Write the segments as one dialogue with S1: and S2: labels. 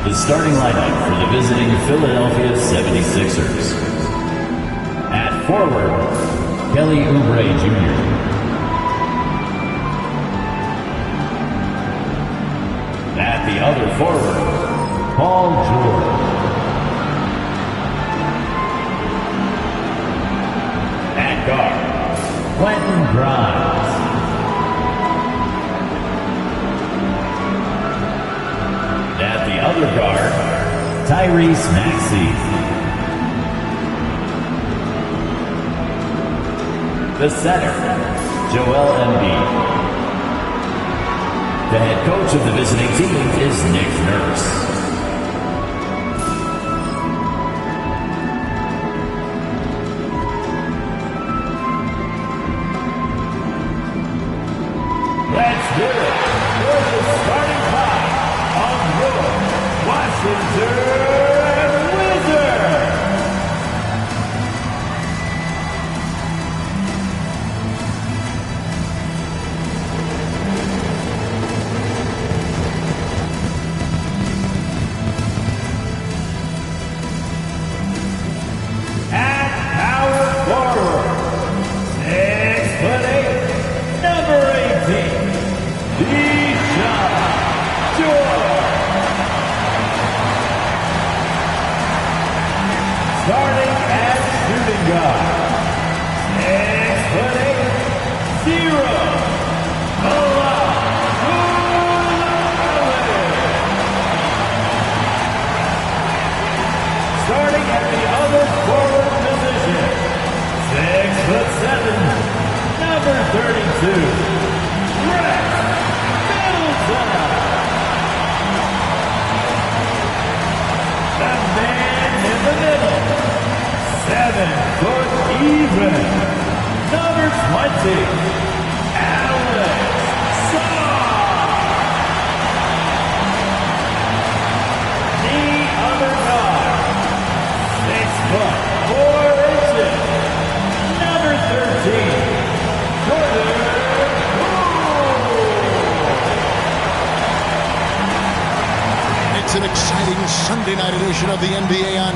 S1: The starting lineup for the visiting Philadelphia 76ers. At forward, Kelly Oubre Jr. At the other forward, Paul George. At guard, Quentin Grimes. At the other guard, Tyrese Maxey. The center, Joel Embiid. The head coach of the visiting team is Nick Nurse. Let's do it for the starting five of your Washington Wizards. At power forward, 6'8", number 18, Deshaun George. Starting at shooting guard, 6'8", 0, starting at the other forward position, 6'7", number 32, Brett Middleton. The man in the middle, 7 foot even, number 20, Alex Saw. The other guard, 6 foot 4 inches, number 13, Jordan Poole.
S2: It's an exciting Sunday night edition of the NBA on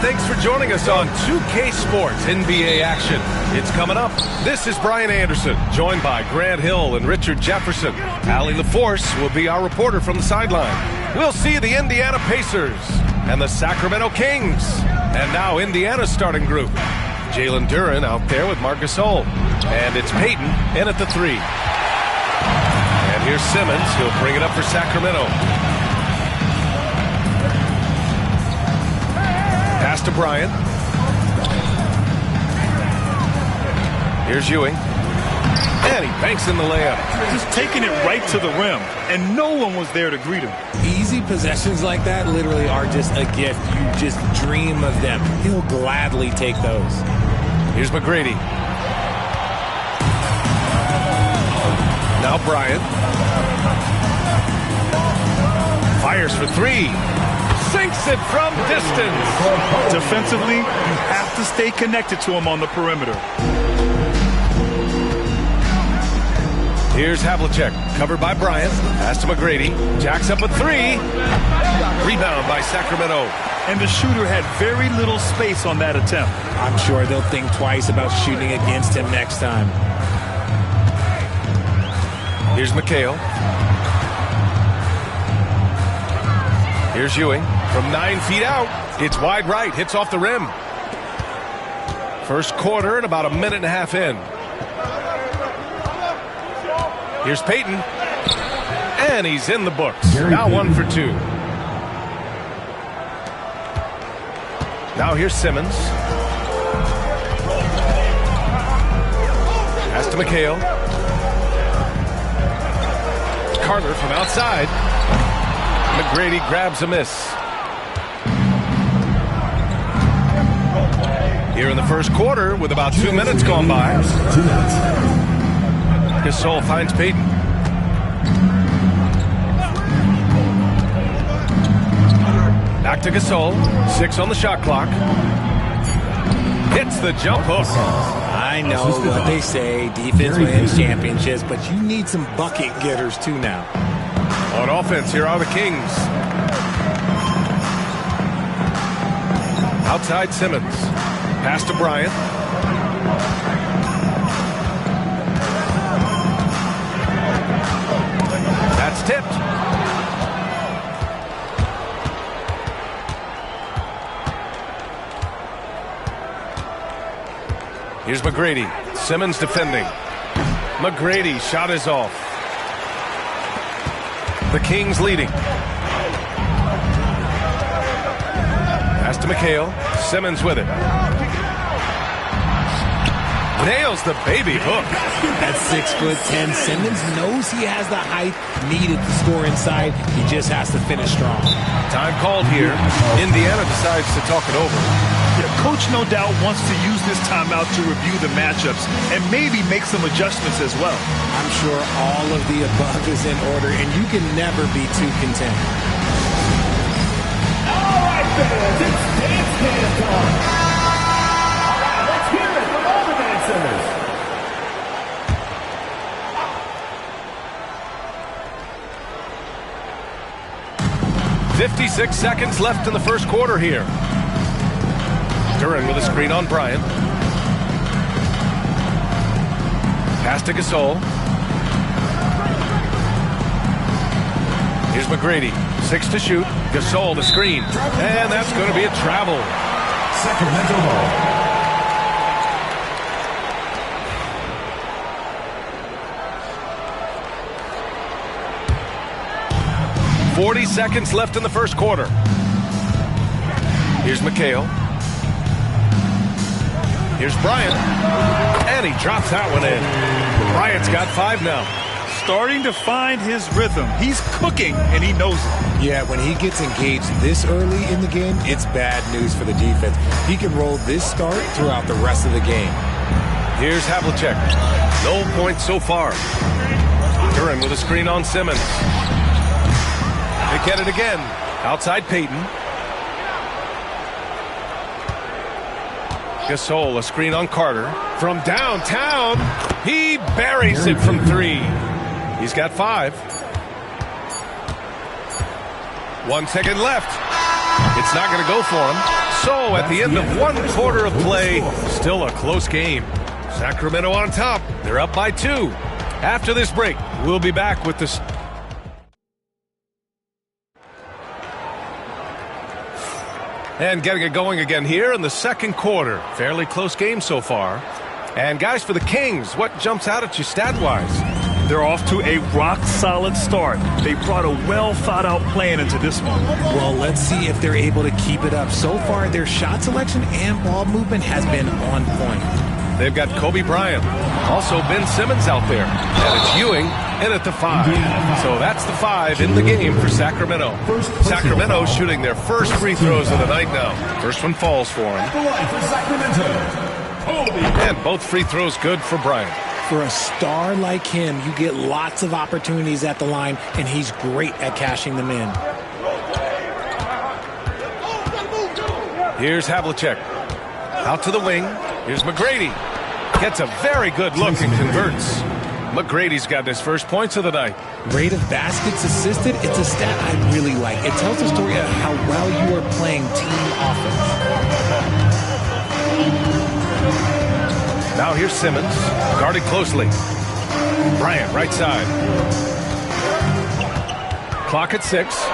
S3: thanks for joining us on 2K Sports NBA action. It's coming up. This is Brian Anderson, joined by Grant Hill and Richard Jefferson. Allie LaForce will be our reporter from the sideline. We'll see the Indiana Pacers and the Sacramento Kings. And now Indiana's starting group. Jalen Duren out there with Marc Gasol. And it's Payton in at the 3. And here's Simmons. He'll bring it up for Sacramento. Pass to Bryant. Here's Ewing. And he banks in the layup.
S4: Just taking it right to the rim, and no one was there to greet him.
S5: Easy possessions like that literally are just a gift. You just dream of them. He'll gladly take those.
S3: Here's McGrady. Now Bryant. Fires for 3. Sinks it from distance.
S4: Defensively, you have to stay connected to him on the perimeter.
S3: Here's Havlicek, covered by Bryant. Pass to McGrady. Jacks up a 3. Rebound by Sacramento.
S4: And the shooter had very little space on that attempt.
S5: I'm sure they'll think twice about shooting against him next time.
S3: Here's McHale. Here's Ewing. From 9 feet out. It's wide right. Hits off the rim. First quarter and about a minute and a half in. Here's Payton. And he's in the books. Now 1 for 2. Now here's Simmons. Pass to McHale. Carter from outside. McGrady grabs a miss. Here in the first quarter with about 2 minutes gone by. Gasol finds Payton. Back to Gasol. 6 on the shot clock. Hits the jump hook.
S5: I know what they say, defense wins championships, but you need some bucket getters too now.
S3: On offense, here are the Kings. Outside Simmons. Pass to Bryant. That's tipped. Here's McGrady. Simmons defending. McGrady shot is off. The Kings leading. Pass to McHale. Simmons with it. Nails the baby hook.
S5: At 6'10", Simmons knows he has the height needed to score inside. He just has to finish strong.
S3: Time called here. Indiana decides to talk it over.
S4: Yeah, Coach no doubt wants to use this timeout to review the matchups and maybe make some adjustments as well.
S5: I'm sure all of the above is in order, and you can never be too content.
S1: All right, fans, it's dance time. All right, let's hear it from all the dancers.
S3: 56 seconds left in the first quarter here. Duren with a screen on Bryant. Pass to Gasol. Here's McGrady. 6 to shoot. Gasol the screen. And that's going to be a travel.
S1: Sacramento ball.
S3: 40 seconds left in the first quarter. Here's McHale. Here's Bryant. And he drops that one in. Bryant's got 5 now.
S4: Starting to find his rhythm. He's cooking, and he knows it.
S5: Yeah, when he gets engaged this early in the game, it's bad news for the defense. He can roll this start throughout the rest of the game.
S3: Here's Havlicek. No points so far. Duren with a screen on Simmons. They get it again. Outside Payton. Gasol, a screen on Carter. From downtown, he buries it from 3. He's got 5. 1 second left. It's not going to go for him. So at the end of one quarter of play, still a close game. Sacramento on top. They're up by 2. After this break, we'll be back with this. And getting it going again here in the second quarter. Fairly close game so far. And guys, for the Kings, what jumps out at you stat-wise?
S4: They're off to a rock-solid start. They brought a well-thought-out plan into this one.
S5: Well, let's see if they're able to keep it up. So far, their shot selection and ball movement has been on point.
S3: They've got Kobe Bryant. Also, Ben Simmons out there. And it's Ewing in at the 5. So that's the 5 in the game for Sacramento. Sacramento shooting their first free throws of the night now. First one falls for him. And both free throws good for Bryant.
S5: For a star like him, you get lots of opportunities at the line, and he's great at cashing them in.
S3: Here's Havlicek. Out to the wing. Here's McGrady. Gets a very good look and converts. McGrady's got his first points of the night.
S5: Rate of baskets assisted, it's a stat I really like. It tells the story of how well you are playing team offense.
S3: Now here's Simmons, guarded closely. Bryant, right side. Clock at 6.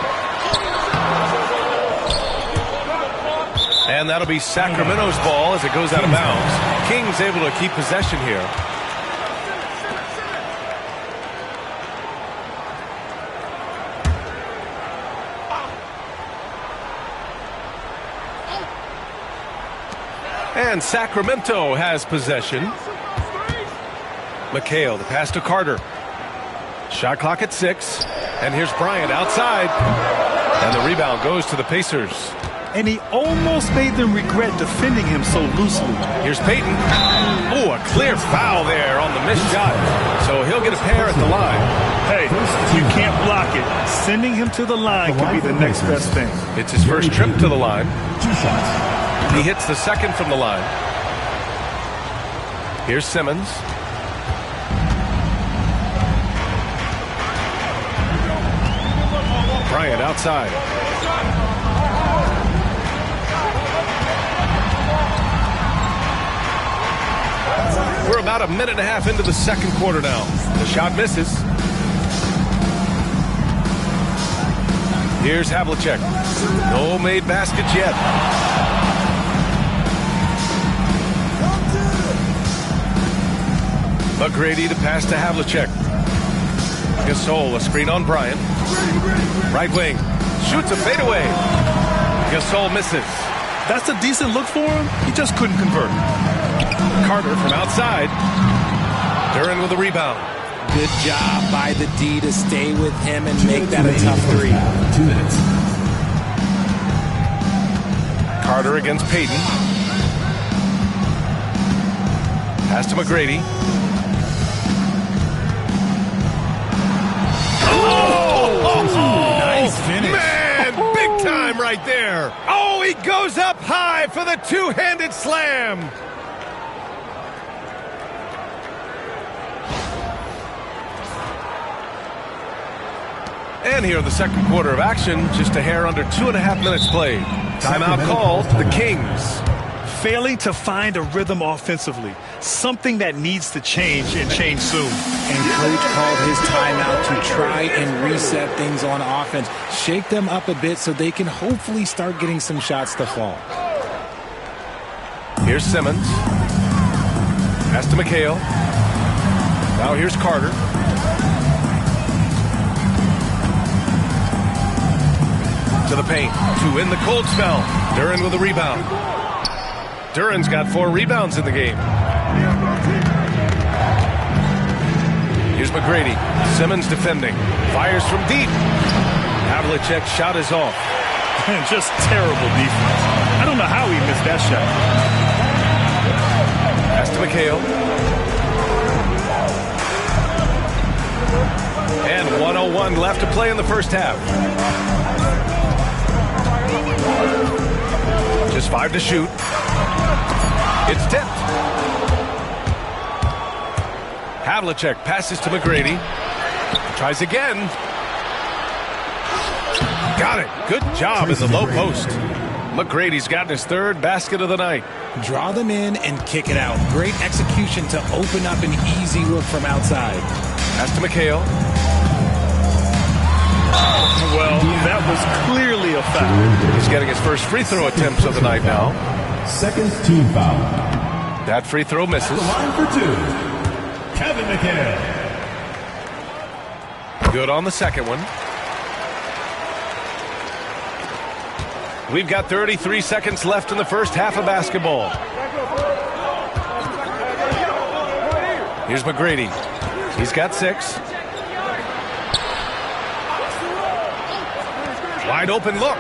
S3: And that'll be Sacramento's ball as it goes out of bounds. Kings able to keep possession here. And Sacramento has possession. McHale, the pass to Carter. Shot clock at 6. And here's Bryant outside. And the rebound goes to the Pacers.
S4: And he almost made them regret defending him so loosely.
S3: Here's Payton. Oh, a clear foul there on the missed shot. So he'll get a pair at the line.
S4: Hey, you can't block it. Sending him to the line could be the next best thing.
S3: It's his first trip to the line. He hits the second from the line. Here's Simmons. Bryant outside. We're about a minute and a half into the second quarter now. The shot misses. Here's Havlicek. No made baskets yet. McGrady to pass to Havlicek. Gasol, a screen on Bryant. Right wing. Shoots a fadeaway. Gasol misses.
S4: That's a decent look for him. He just couldn't convert.
S3: Carter from outside. Duren with a rebound.
S5: Good job by the D to stay with him and make that a tough 3.
S1: 2 minutes.
S3: Carter against Payton. Pass to McGrady.
S4: Nice finish.
S3: Man, big time right there. Oh, he goes up high for the two-handed slam. And here in the second quarter of action, just a hair under 2.5 minutes played. Timeout called, the Kings.
S4: Failing to find a rhythm offensively. Something that needs to change and change soon.
S5: And coach called his timeout to try and reset things on offense. Shake them up a bit so they can hopefully start getting some shots to fall.
S3: Here's Simmons. Pass to McHale. Now here's Carter. To the paint. To win the cold spell. Duren with a rebound. Duren's got 4 rebounds in the game. Here's McGrady. Simmons defending. Fires from deep. Havlicek's shot is off.
S4: Just terrible defense. I don't know how he missed that shot.
S3: Pass to McHale. And 1:01 left to play in the first half. Just 5 to shoot. It's tipped. Havlicek passes to McGrady. Tries again. Got it. Good job in the low post. McGrady's gotten his third basket of the night.
S5: Draw them in and kick it out. Great execution to open up an easy look from outside.
S3: Pass to McHale.
S4: Well, that was clearly a foul.
S3: He's getting his first free throw attempts of the night now.
S1: Second team foul.
S3: That free throw misses.
S1: The line for two. Kevin McHale.
S3: Good on the second one. We've got 33 seconds left in the first half of basketball. Here's McGrady. He's got 6. Wide open look.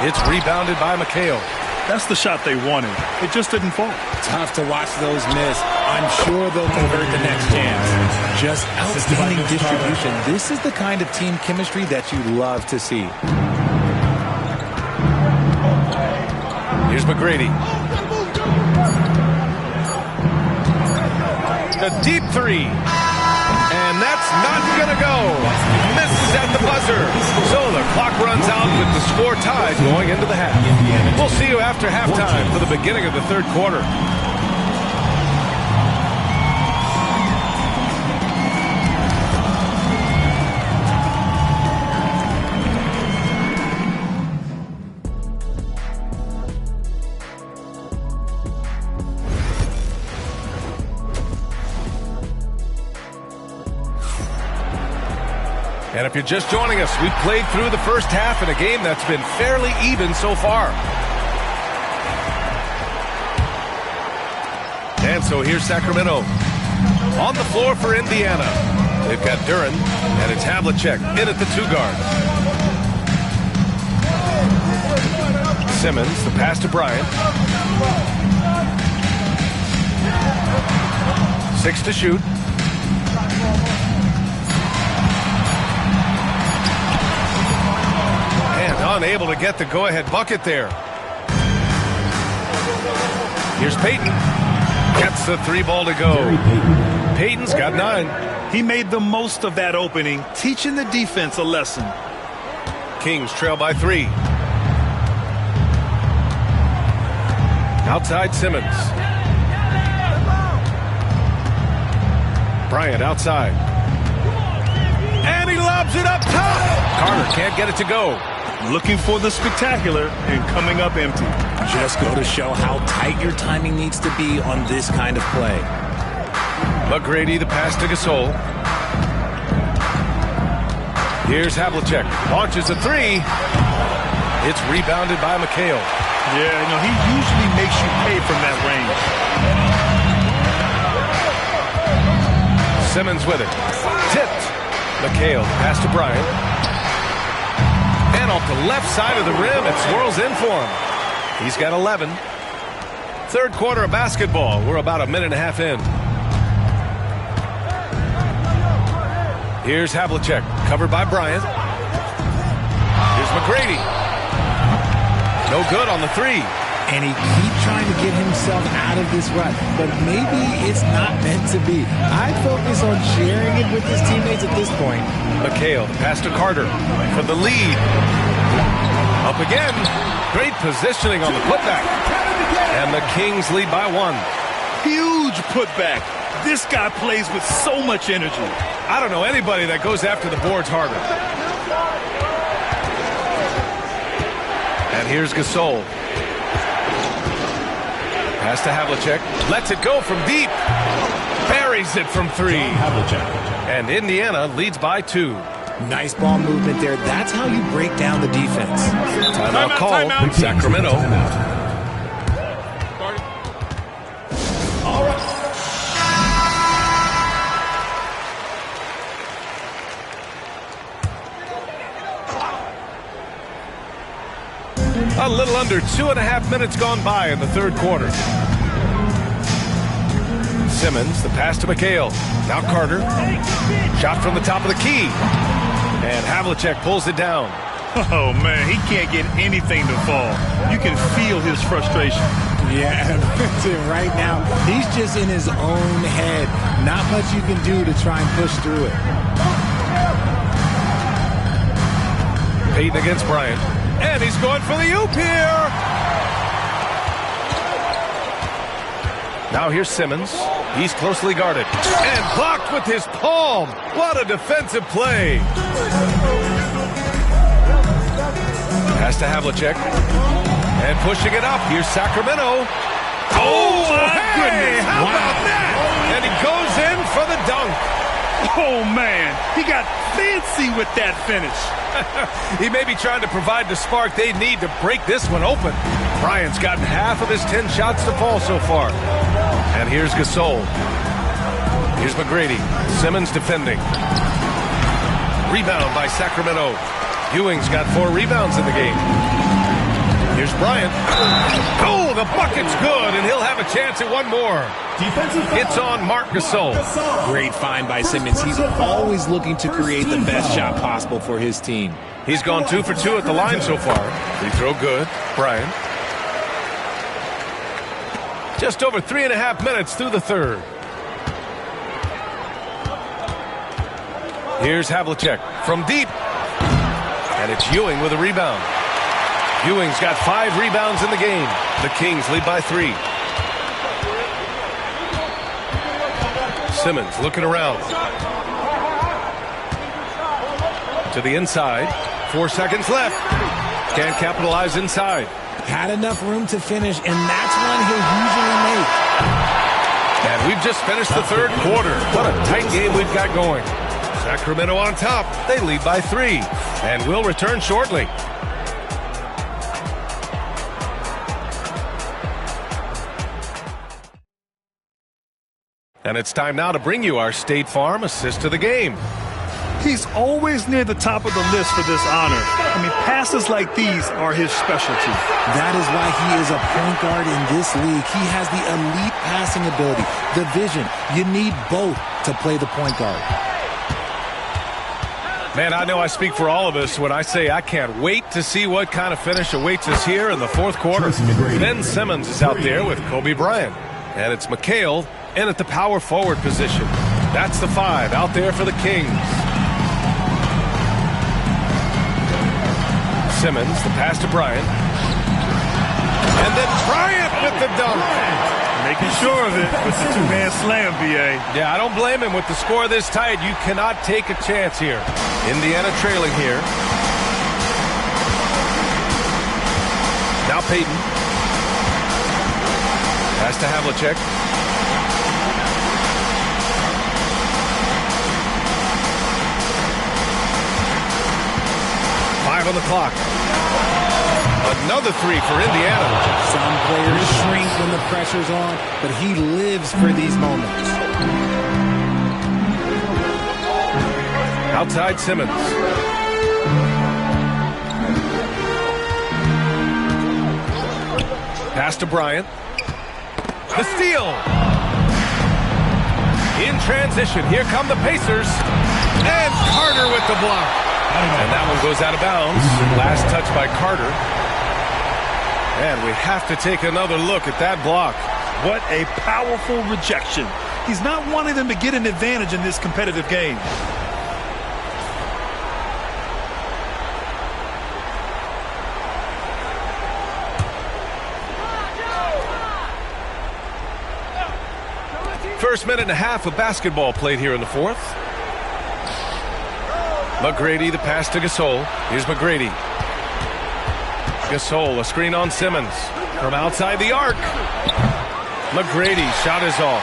S3: It's rebounded by McHale.
S4: That's the shot they wanted. It just didn't fall.
S5: Tough to watch those miss. I'm sure they'll convert the next chance. Just outstanding distribution. This is the kind of team chemistry that you love to see.
S3: Here's McGrady. A deep 3. And that's not going to go. Misses at the buzzer. So the clock runs out with the score tied going into the half. We'll see you after halftime for the beginning of the third quarter. And if you're just joining us, we've played through the first half in a game that's been fairly even so far. And so here's Sacramento. On the floor for Indiana. They've got Duren and it's Havlicek in at the 2-guard. Simmons, the pass to Bryant. 6 to shoot. Unable to get the go-ahead bucket there. Here's Payton. Gets the 3-ball to go. Payton's got 9.
S4: He made the most of that opening, teaching the defense a lesson.
S3: Kings trail by 3. Outside Simmons. Bryant outside. And he lobs it up top. Carter can't get it to go.
S4: Looking for the spectacular and coming up empty.
S5: Just go to show how tight your timing needs to be on this kind of play.
S3: McGrady, the pass to Gasol. Here's Havlicek. Launches a 3. It's rebounded by McHale.
S4: Yeah, he usually makes you pay from that range.
S3: Simmons with it. Tipped. McHale, pass to Bryant. And off the left side of the rim, it swirls in for him. He's got 11. Third quarter of basketball. We're about a minute and a half in. Here's Havlicek, covered by Bryant. Here's McGrady. No good on the 3.
S5: And he keeps trying to get himself out of this rut, but maybe it's not meant to be. I'd focus on sharing it with his teammates at this point.
S3: McHale, pass to Carter for the lead. Up again. Great positioning on the putback. And the Kings lead by 1.
S4: Huge putback. This guy plays with so much energy.
S3: I don't know anybody that goes after the boards harder. And here's Gasol. Pass to Havlicek. Lets it go from deep. Buries it from 3. And Indiana leads by 2.
S5: Nice ball movement there. That's how you break down the defense.
S3: Timeout call. Sacramento.
S1: All right.
S3: A little under 2.5 minutes gone by in the third quarter. Simmons, the pass to McHale. Now Carter. Shot from the top of the key. And Havlicek pulls it down.
S4: Oh, man, he can't get anything to fall. You can feel his frustration.
S5: Yeah, right now, he's just in his own head. Not much you can do to try and push through it.
S3: Payton against Bryant. And he's going for the oop here. Now here's Simmons. He's closely guarded. And blocked with his palm. What a defensive play. Pass to Havlicek. And pushing it up. Here's Sacramento. Oh, my goodness. How about that? And he goes in for the dunk.
S4: Oh, man. He got fancy with that finish.
S3: He may be trying to provide the spark they need to break this one open. Bryant's gotten half of his 10 shots to fall so far. And here's Gasol. Here's McGrady. Simmons defending. Rebound by Sacramento. Ewing's got 4 rebounds in the game. Here's Bryant. Oh, the bucket's good, and he'll have a chance at one more. It's on Marc Gasol.
S5: Great find by Simmons. He's always looking to create the best shot possible for his team.
S3: He's gone 2 for 2 at the line so far. Free throw good. Bryant. Just over 3.5 minutes through the third. Here's Havlicek from deep. And it's Ewing with a rebound. Ewing's got 5 rebounds in the game. The Kings lead by 3. Simmons looking around. To the inside. 4 seconds left. Can't capitalize inside.
S5: Had enough room to finish, and that's one he'll usually make.
S3: And we've just finished the third quarter. What a tight game we've got going. Sacramento on top. They lead by 3. And we'll return shortly. And it's time now to bring you our State Farm assist of the game.
S4: He's always near the top of the list for this honor. I mean, passes like these are his specialty.
S5: That is why he is a point guard in this league. He has the elite passing ability, the vision. You need both to play the point guard.
S3: Man, I know I speak for all of us when I say I can't wait to see what kind of finish awaits us here in the fourth quarter. Ben Simmons is out there with Kobe Bryant. And it's McHale in at the power forward position. That's the 5 out there for the Kings. Simmons, the pass to Bryant. And then Bryant with the dunk.
S4: Making sure of it with the 2-man slam, B.A.
S3: Yeah, I don't blame him. With the score this tight, you cannot take a chance here. Indiana trailing here. Now Payton. Pass to Havlicek. On the clock. Another 3 for Indiana.
S5: Some players shrink when the pressure's on, but he lives for these moments.
S3: Outside Simmons. Pass to Bryant. The steal. In transition. Here come the Pacers. And Carter with the block. And that one goes out of bounds. Last touch by Carter. And we have to take another look at that block.
S4: What a powerful rejection. He's not wanting them to get an advantage in this competitive game.
S3: First minute and a half of basketball played here in the fourth. McGrady, the pass to Gasol. Here's McGrady. Gasol, a screen on Simmons. From outside the arc. McGrady, shot is off.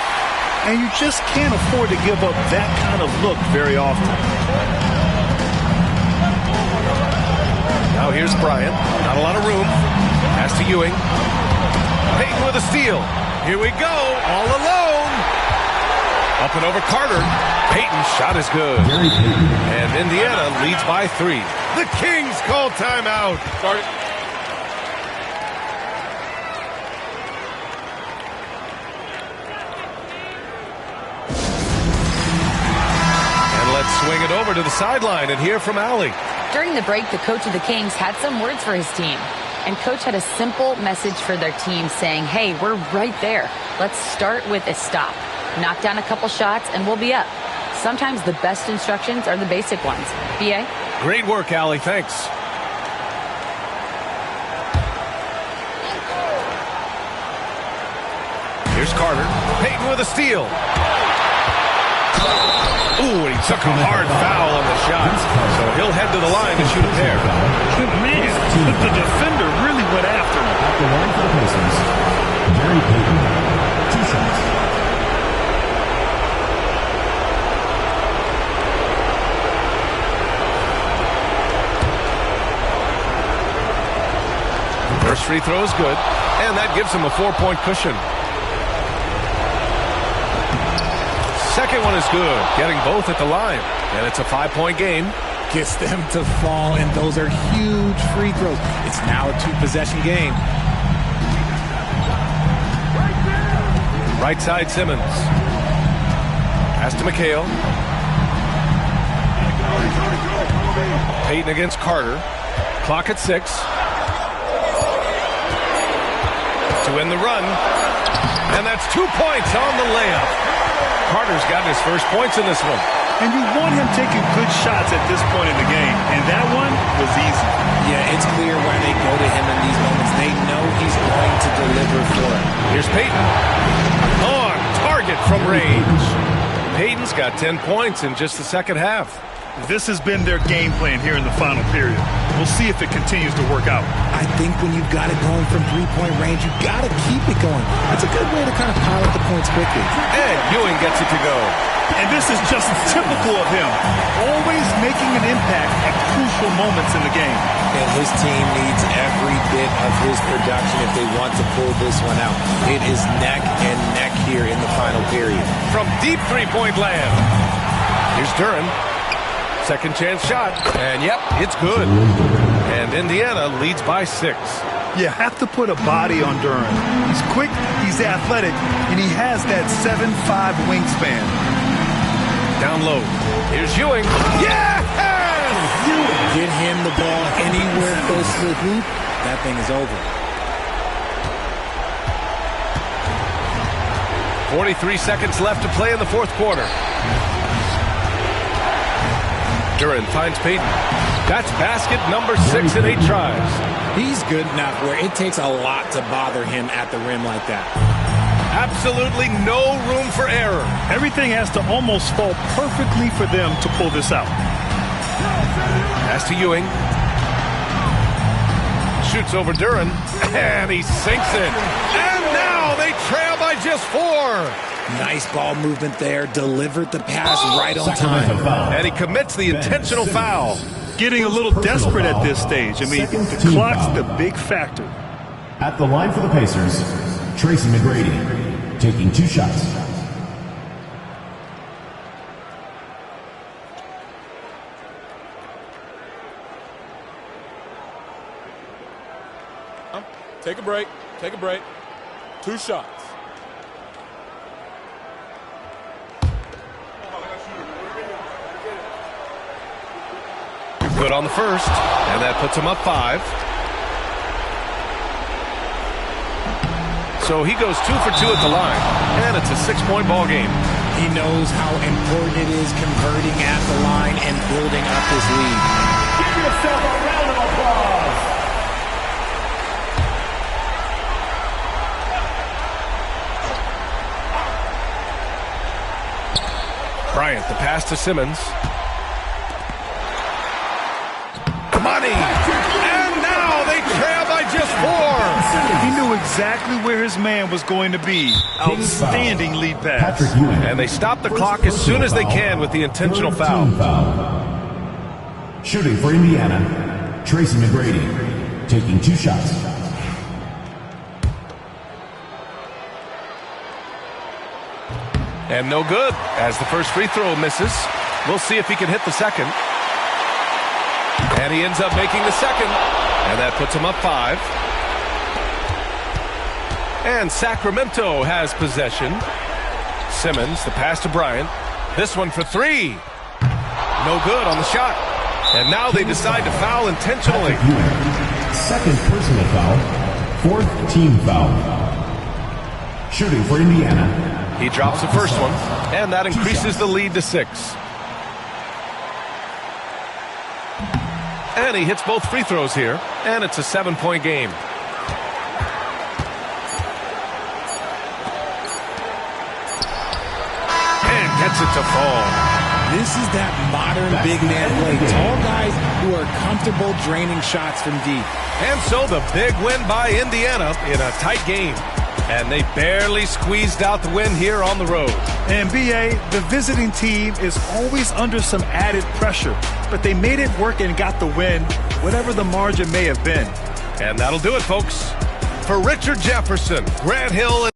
S4: And you just can't afford to give up that kind of look very often.
S3: Now here's Bryant. Not a lot of room. Pass to Ewing. Payton with a steal. Here we go. All alone. Up and over Carter. Payton's shot is good. And Indiana leads by 3. The Kings call timeout. Start it. And let's swing it over to the sideline and hear from Allie.
S6: During the break, the coach of the Kings had some words for his team. And coach had a simple message for their team saying, hey, we're right there. Let's start with a stop. Knock down a couple shots and we'll be up. Sometimes the best instructions are the basic ones. B.A.?
S3: Great work, Allie. Thanks. Here's Carter. Payton with a steal. Ooh, and he took a hard foul on the shot. So he'll head to the line to shoot a pair.
S4: Man, the defender really went after him.
S1: At the line for the Pacers, Gary Payton. 2 shots.
S3: First free throw is good, and that gives him a 4-point cushion. Second one is good, getting both at the line, and it's a 5-point game.
S5: Gets them to fall, and those are huge free throws. It's now a 2-possession game.
S3: Right side Simmons. Pass to McHale. Payton against Carter. Clock at 6. To win the run. And that's 2 points on the layup. Carter's gotten his first points in this one.
S4: And you want him taking good shots at this point in the game. And that one was easy.
S5: Yeah, it's clear why they go to him in these moments. They know he's going to deliver for it.
S3: Here's Payton. On target from range. Payton's got 10 points in just the second half.
S4: This has been their game plan here in the final period. We'll see if it continues to work out.
S5: I think when you've got it going from 3-point range, you've got to keep it going. That's a good way to kind of pile up the points quickly.
S3: And Ewing gets it to go.
S4: And this is just typical of him. Always making an impact at crucial moments in the game.
S5: And his team needs every bit of his production if they want to pull this one out. It is neck and neck here in the final period.
S3: From deep 3-point land. Here's Duren. Second chance shot. And yep, it's good. And Indiana leads by 6.
S4: You have to put a body on Duren. He's quick, he's athletic, and he has that 7'5" wingspan.
S3: Down low. Here's Ewing. Yes!
S5: Get him the ball anywhere close to the hoop. That thing is over.
S3: 43 seconds left to play in the fourth quarter. Duren finds Payton. That's basket number 6 in 8 tries.
S5: He's good enough where it takes a lot to bother him at the rim like that.
S3: Absolutely no room for error.
S4: Everything has to almost fall perfectly for them to pull this out.
S3: Pass to Ewing. Shoots over Duren. And he sinks it. And now they trail by just 4.
S5: Nice ball movement there. Delivered the pass right on time.
S3: And he commits the intentional foul.
S4: Getting a little desperate at this stage. I mean, the clock's the big factor.
S1: At the line for the Pacers, Tracy McGrady, taking 2 shots.
S7: Take a break. Take a break. 2 shots.
S3: Good on the first, and that puts him up 5. So he goes 2 for 2 at the line, and it's a 6-point ball game.
S5: He knows how important it is converting at the line and building up his lead.
S1: Give yourself a round of applause.
S3: Bryant, the pass to Simmons. Money! And now they trail by just 4.
S4: He knew exactly where his man was going to be. Outstanding lead pass.
S3: And they stop the clock as soon as they can with the intentional foul.
S1: Shooting for Indiana, Tracy McGrady, taking 2 shots.
S3: And no good, as the first free throw misses. We'll see if he can hit the second. And he ends up making the second. And that puts him up 5. And Sacramento has possession. Simmons, the pass to Bryant. This one for 3. No good on the shot. And now they decide to foul intentionally.
S1: Second personal foul. 4th team foul. Shooting for Indiana.
S3: He drops the first one. And that increases the lead to 6. And he hits both free throws here. And it's a 7-point game. gets it to fall.
S5: This is that modern big man play. Tall guys who are comfortable draining shots from deep.
S3: And so the big win by Indiana in a tight game. And they barely squeezed out the win here on the road.
S4: And BA, the visiting team is always under some added pressure. But they made it work and got the win, whatever the margin may have been.
S3: And that'll do it, folks. For Richard Jefferson, Grant Hill,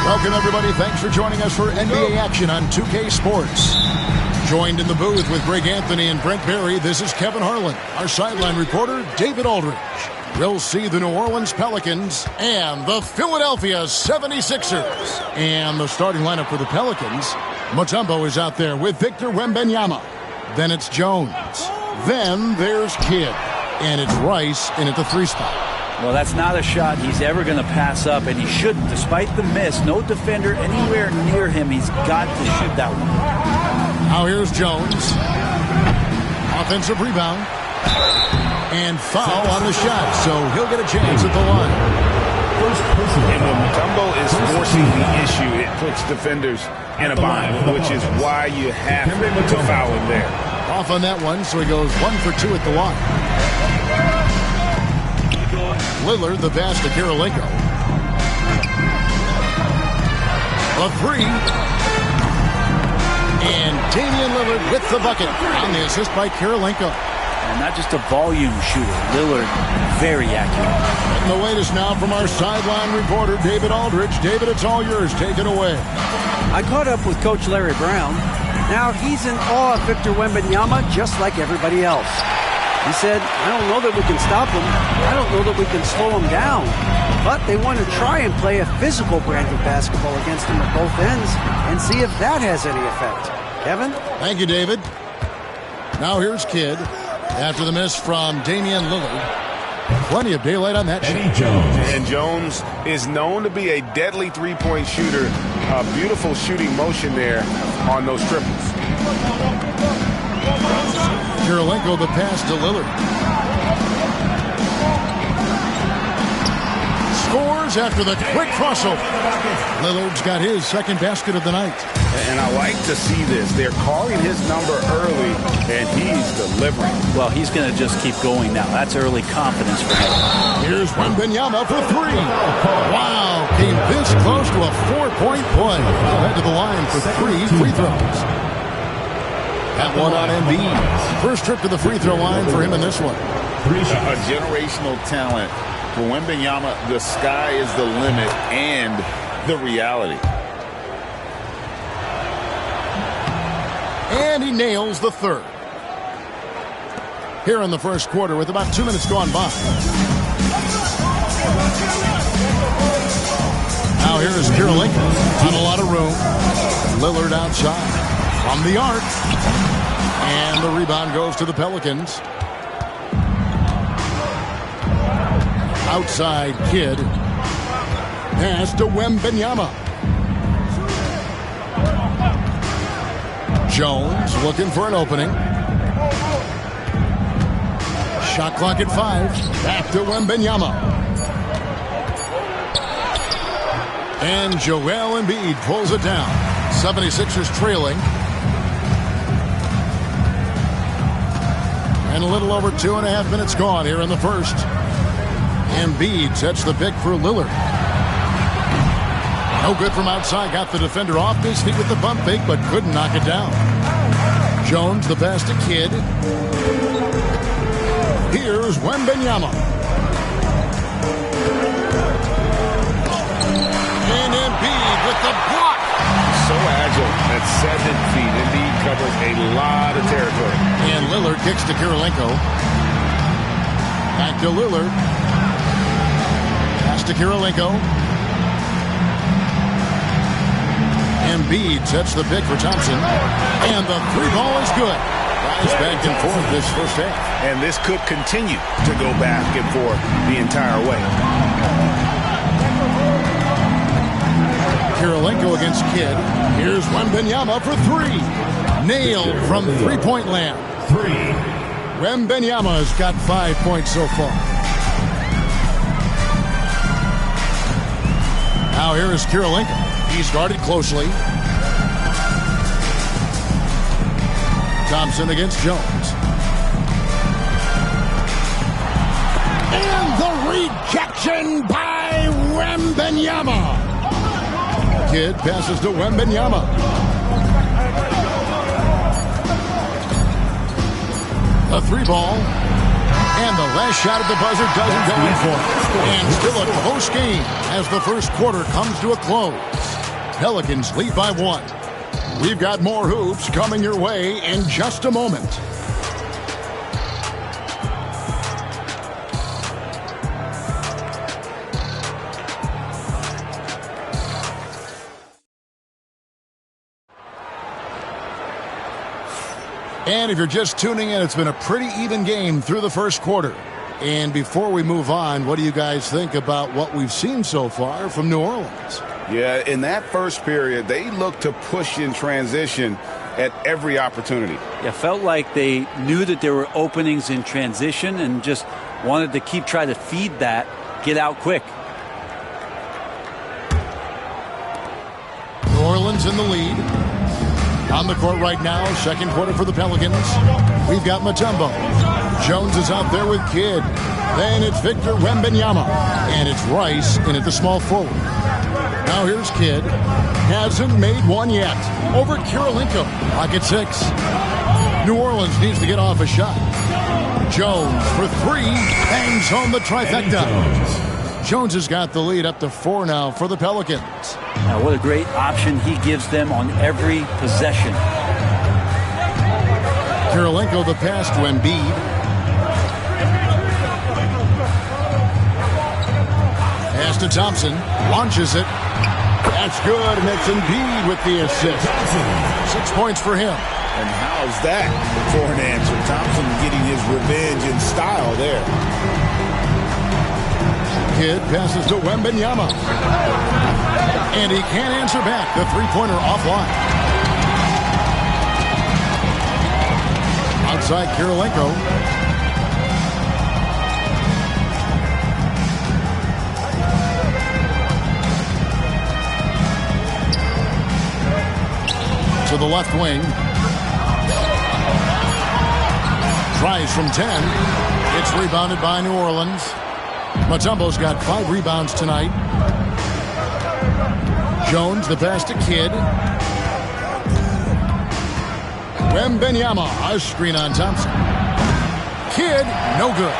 S2: Welcome, everybody. Thanks for joining us for NBA action on 2K Sports. Joined in the booth with Greg Anthony and Brent Barry, this is Kevin Harlan. Our sideline reporter, David Aldridge. We'll see the New Orleans Pelicans and the Philadelphia 76ers. And the starting lineup for the Pelicans, Mutombo is out there with Victor Wembanyama. Then it's Jones. Then there's Kidd. And it's Rice in at the 3 spot.
S8: Well, that's not a shot he's ever going to pass up, and he shouldn't. Despite the miss, no defender anywhere near him. He's got to shoot that one.
S2: Now here's Jones. Offensive rebound. And foul on the shot, so he'll get a chance at the line.
S9: And when Mutombo is forcing the issue, it puts defenders in a bind, which is why you have to foul him there.
S2: Off on that one, so he goes 1 for 2 at the line. Lillard, the pass to Karolinko. A 3. And Damian Lillard with the bucket on the assist by Karolinko.
S8: not just a volume shooter. Lillard, very accurate.
S2: And the latest now from our sideline reporter, David Aldridge. David, it's all yours. Take it away.
S10: I caught up with Coach Larry Brown. Now he's in awe of Victor Wembanyama just like everybody else. He said, I don't know that we can stop him. I don't know that we can slow him down. But they want to try and play a physical brand of basketball against him at both ends and see if that has any effect. Kevin?
S2: Thank you, David. Now here's Kidd. After the miss from Damian Lillard. Plenty of daylight on that shot.
S9: And Jones is known to be a deadly three-point shooter. A beautiful shooting motion there on those triples.
S2: Kirilenko the pass to Lillard. Scores after the quick crossover. Lillard's got his second basket of the night.
S9: And I like to see this. They're calling his number early, and he's delivering.
S8: Well, he's going to just keep going now. That's early confidence for him.
S2: Here's Wembanyama for three. Wow, came this close to a 4-point play. He'll head to the line for 3 free throws. That one on Embiid. First trip to the free throw line for him in this one.
S9: A generational talent. For Wembanyama, the sky is the limit and the reality.
S2: And he nails the third. Here in the first quarter with about 2 minutes gone by. Now here is Kirilenko. Not a lot of room. Lillard outside. From the arc. And the rebound goes to the Pelicans. Outside Kidd. Pass to Wembanyama. Jones looking for an opening. Shot clock at 5. Back to Wembanyama. And Joel Embiid pulls it down. 76ers trailing. And a little over 2.5 minutes gone here in the first. Embiid sets the pick for Lillard. No good from outside. Got the defender off his feet with the bump fake, but couldn't knock it down. Jones, the pass to Kidd. Here's Wembanyama. And Embiid with the block.
S9: So agile at 7 feet. Embiid covers a lot of territory.
S2: And Lillard kicks to Kirilenko. Back to Lillard. Pass to Kirilenko. Embiid sets the pick for Thompson. And the three ball is good. Guys back and forth this first half.
S9: And this could continue to go back and forth the entire way.
S2: Kirilenko against Kidd. Here's Wembanyama for three. Nailed from three-point land. Wembanyama's got 5 points so far. Now here is Kirilenko. He's guarded closely. Thompson against Jones. And the rejection by Wembanyama. Kidd passes to Wembanyama. The three ball. And the last shot at the buzzer doesn't go in for it. And still a close game as the first quarter comes to a close. Pelicans lead by 1. We've got more hoops coming your way in just a moment. And if you're just tuning in, it's been a pretty even game through the first quarter. And before we move on, what do you guys think about what we've seen so far from New Orleans?
S9: Yeah, in that first period, they looked to push in transition at every opportunity.
S8: Yeah, felt like they knew that there were openings in transition and just wanted to keep trying to feed that, get out quick.
S2: New Orleans in the lead. On the court right now, second quarter for the Pelicans. We've got Mutombo. Jones is out there with Kidd. Then it's Victor Wembanyama. And it's Rice in at the small forward. Now here's Kidd. Hasn't made one yet. Over Kirilenko. Pocket 6. New Orleans needs to get off a shot. Jones for three. Bangs home the trifecta. Jones has got the lead up to 4 now for the Pelicans.
S8: Now, what a great option he gives them on every possession.
S2: Kirilenko the pass to Embiid. Pass to Thompson. Launches it. That's good, and it's Embiid with the assist. 6 points for him.
S9: And how's that for an answer? Thompson getting his revenge in style there.
S2: Kidd passes to Wembanyama. And he can't answer back. The three-pointer offline. Outside Kirilenko. To the left wing. Tries from 10. It's rebounded by New Orleans. Mutombo's got 5 rebounds tonight. Jones, the pass to Kidd. Wembanyama, a screen on Thompson. Kidd, no good.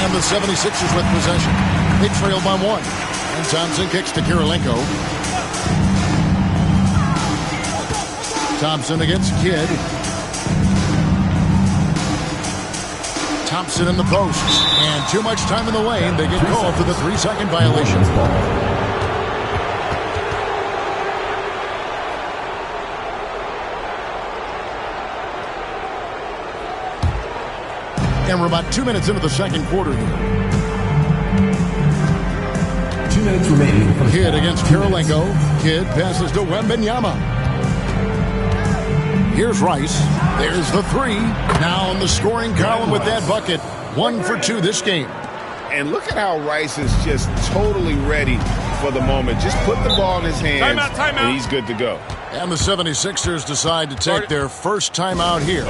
S2: And the 76ers with possession. They trail by 1. And Thompson kicks to Kirilenko. Thompson against Kidd. Thompson in the post. And too much time in the lane. They get called for the 3-second violation. And we're about 2 minutes into the second quarter here.
S1: 2 minutes remaining.
S2: Kidd against Kirilenko. Kidd passes to Wembanyama. Here's Rice. There's the 3. Now in the scoring column with that bucket. 1 for 2 this game.
S9: And look at how Rice is just totally ready for the moment. Just put the ball in his hands, and he's good to go.
S2: And the 76ers decide to take their first timeout here.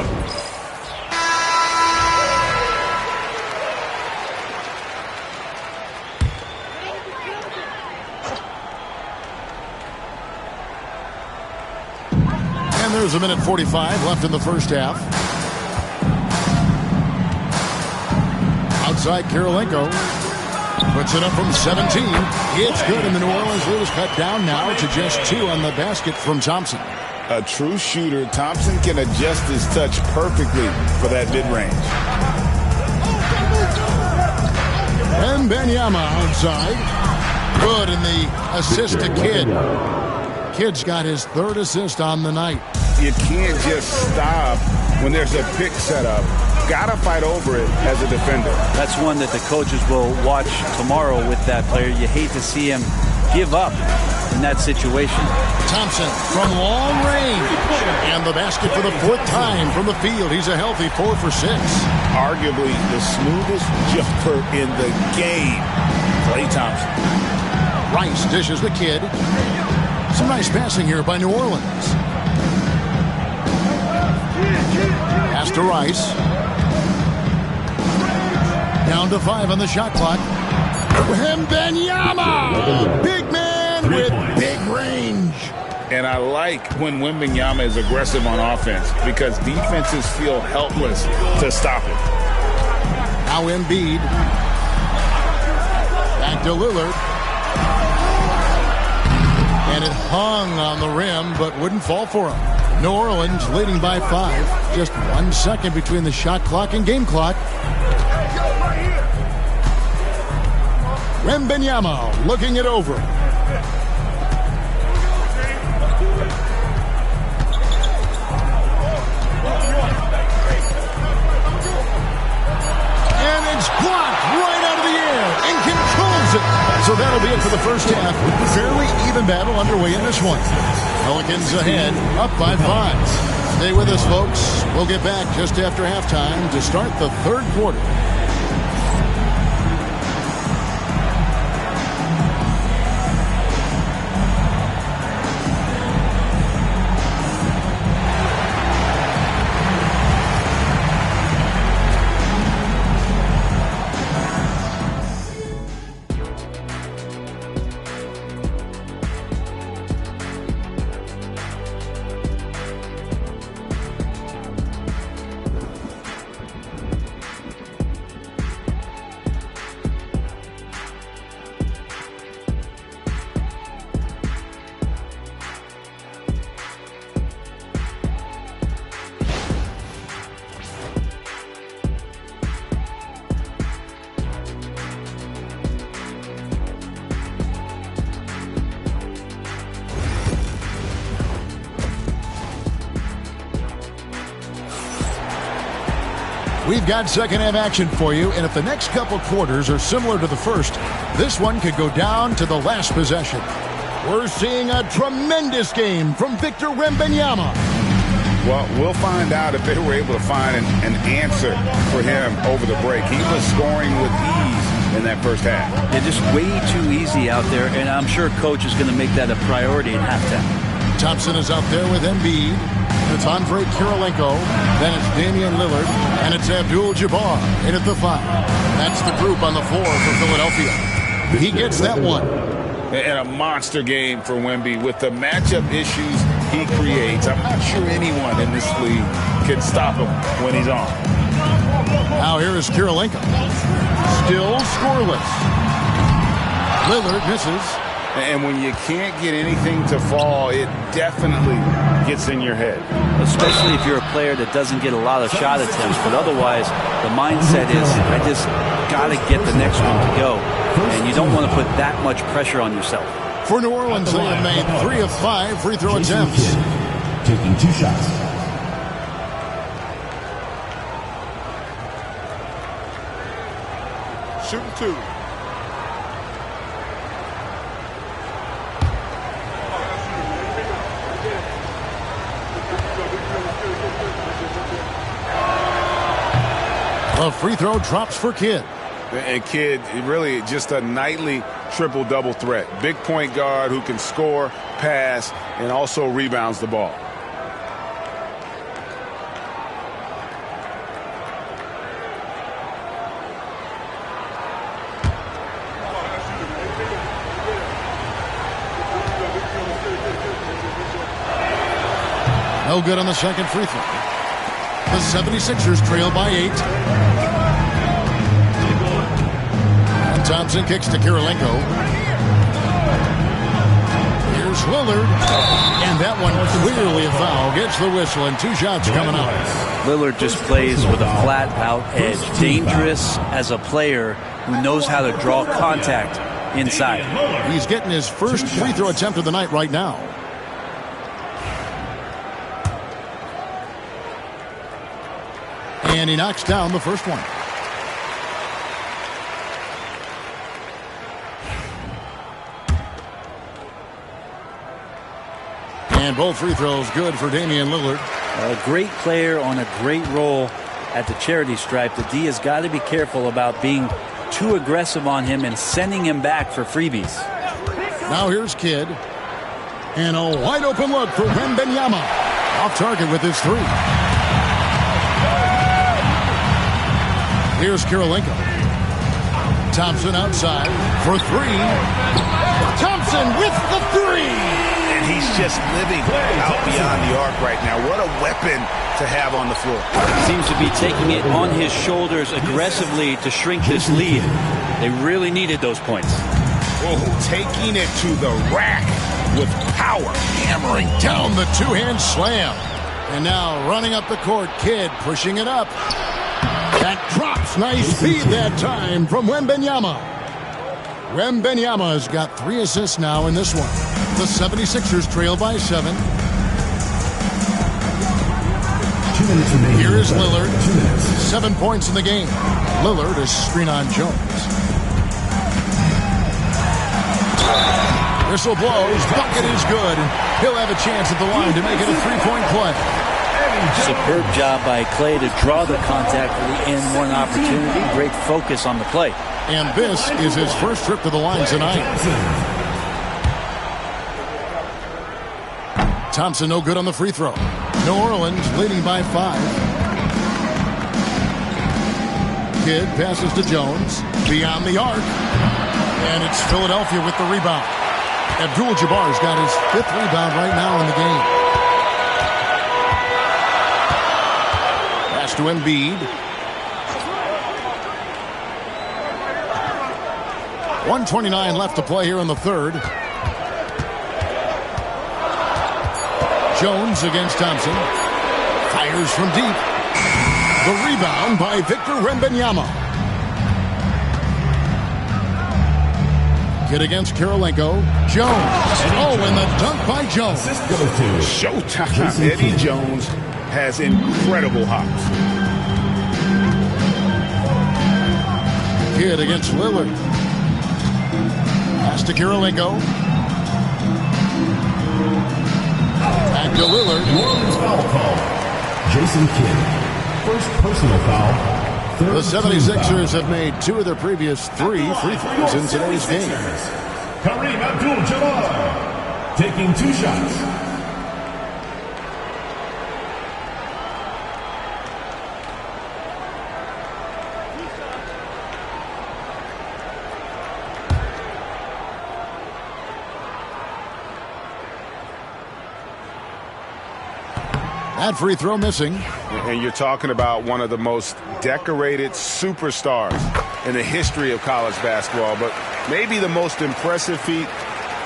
S2: And there's a minute 45 left in the first half. Outside Kirilenko. Puts it up from 17. It's good, and the New Orleans lead is cut down now to just 2 on the basket from Thompson.
S9: A true shooter, Thompson can adjust his touch perfectly for that mid-range.
S2: Wembanyama outside. Good, and the assist to Kidd. Kidd's got his 3rd assist on the night.
S9: You can't just stop when there's a pick set up. Gotta fight over it as a defender.
S8: That's one that the coaches will watch tomorrow with that player. You hate to see him give up in that situation.
S2: Thompson from long range. And the basket for the 4th time from the field. He's a healthy 4 for 6.
S9: Arguably the smoothest jumper in the game. Klay Thompson.
S2: Rice dishes the Kidd. Some nice passing here by New Orleans. Pass to Rice. Down to 5 on the shot clock. Wembanyama! Big man with big range.
S9: And I like when Wembanyama is aggressive on offense because defenses feel helpless to stop it.
S2: Now Embiid. Back to Lillard. And it hung on the rim, but wouldn't fall for him. New Orleans leading by 5. Just 1 second between the shot clock and game clock. Wembanyama looking it over. And it's blocked right out of the air and controls it. So that'll be it for the first half. Fairly even battle underway in this one. Pelicans ahead, up by 5. Stay with us, folks. We'll get back just after halftime to start the 3rd quarter. We've got second half action for you, and if the next couple quarters are similar to the first, this one could go down to the last possession. We're seeing a tremendous game from Victor Wembanyama.
S9: Well, we'll find out if they were able to find an answer for him over the break. He was scoring with ease in that first half.
S8: They're just way too easy out there, and I'm sure Coach is going to make that a priority in halftime.
S2: Thompson is out there with Embiid. It's Andre Kirilenko. Then it's Damian Lillard. And it's Abdul-Jabbar in at the 5. That's the group on the floor for Philadelphia. He gets that one.
S9: And a monster game for Wemby with the matchup issues he creates. I'm not sure anyone in this league can stop him when he's on.
S2: Now here is Kirilenko. Still scoreless. Lillard misses.
S9: And when you can't get anything to fall, it definitely gets in your head.
S8: Especially if you're a player that doesn't get a lot of shot attempts. But otherwise, the mindset is, I just got to get the next one to go. And you don't want to put that much pressure on yourself.
S2: For New Orleans, they have made 3 of 5 free throw attempts.
S1: Taking 2 shots.
S7: Shooting 2.
S2: A free throw drops for Kidd.
S9: And Kidd, really just a nightly triple-double threat. Big point guard who can score, pass, and also rebounds the ball.
S2: No good on the second free throw. The 76ers trail by 8. And Thompson kicks to Kirilenko. Here's Lillard. And that one clearly a foul. Gets the whistle and 2 shots coming up.
S8: Lillard just plays with a flat-out edge. Dangerous as a player who knows how to draw contact inside.
S2: He's getting his first free throw attempt of the night right now. And he knocks down the first one. And both free throws good for Damian Lillard.
S8: A great player on a great role at the charity stripe. The D has got to be careful about being too aggressive on him and sending him back for freebies.
S2: Now here's Kidd. And a wide open look for Wembanyama. Off target with his 3. Here's Kirilenko. Thompson outside for 3. Thompson with the 3.
S9: And he's just living out beyond the arc right now. What a weapon to have on the floor.
S8: Seems to be taking it on his shoulders aggressively to shrink this lead. They really needed those points.
S9: Oh, taking it to the rack with power.
S2: Hammering down the 2-hand slam. And now running up the court, Kidd pushing it up. That drops. Nice speed that time from Wembanyama. Wembanyama has got 3 assists now in this one. The 76ers trail by 7.
S1: 2 minutes remaining.
S2: Here is Lillard.
S1: 2 minutes.
S2: 7 points in the game. Lillard is screen on Jones. Whistle blows. Bucket is good. He'll have a chance at the line to make it a 3-point play.
S8: Superb job by Clay to draw the contact for the N1 opportunity. Great focus on the play.
S2: And this is his first trip to the line tonight. Thompson no good on the free throw. New Orleans leading by 5. Kidd passes to Jones. Beyond the arc. And it's Philadelphia with the rebound. Abdul-Jabbar's got his 5th rebound right now in the game. Pass to Embiid. 1:29 left to play here in the third. Jones against Thompson. Fires from deep. The rebound by Victor Wembanyama. Kidd against Kirilenko. Jones. Oh, and the dunk by Jones.
S9: Showtime. Eddie Jones has incredible hops.
S2: Kidd against Lillard. Pass to Kirilenko. Back to Lillard.
S1: One foul call. Jason Kidd. First personal foul.
S2: The 76ers have made 2 of their previous 3 free throws in today's game.
S1: Kareem Abdul-Jabbar taking 2 shots.
S2: That free throw missing.
S9: And you're talking about one of the most decorated superstars in the history of college basketball, but maybe the most impressive feat.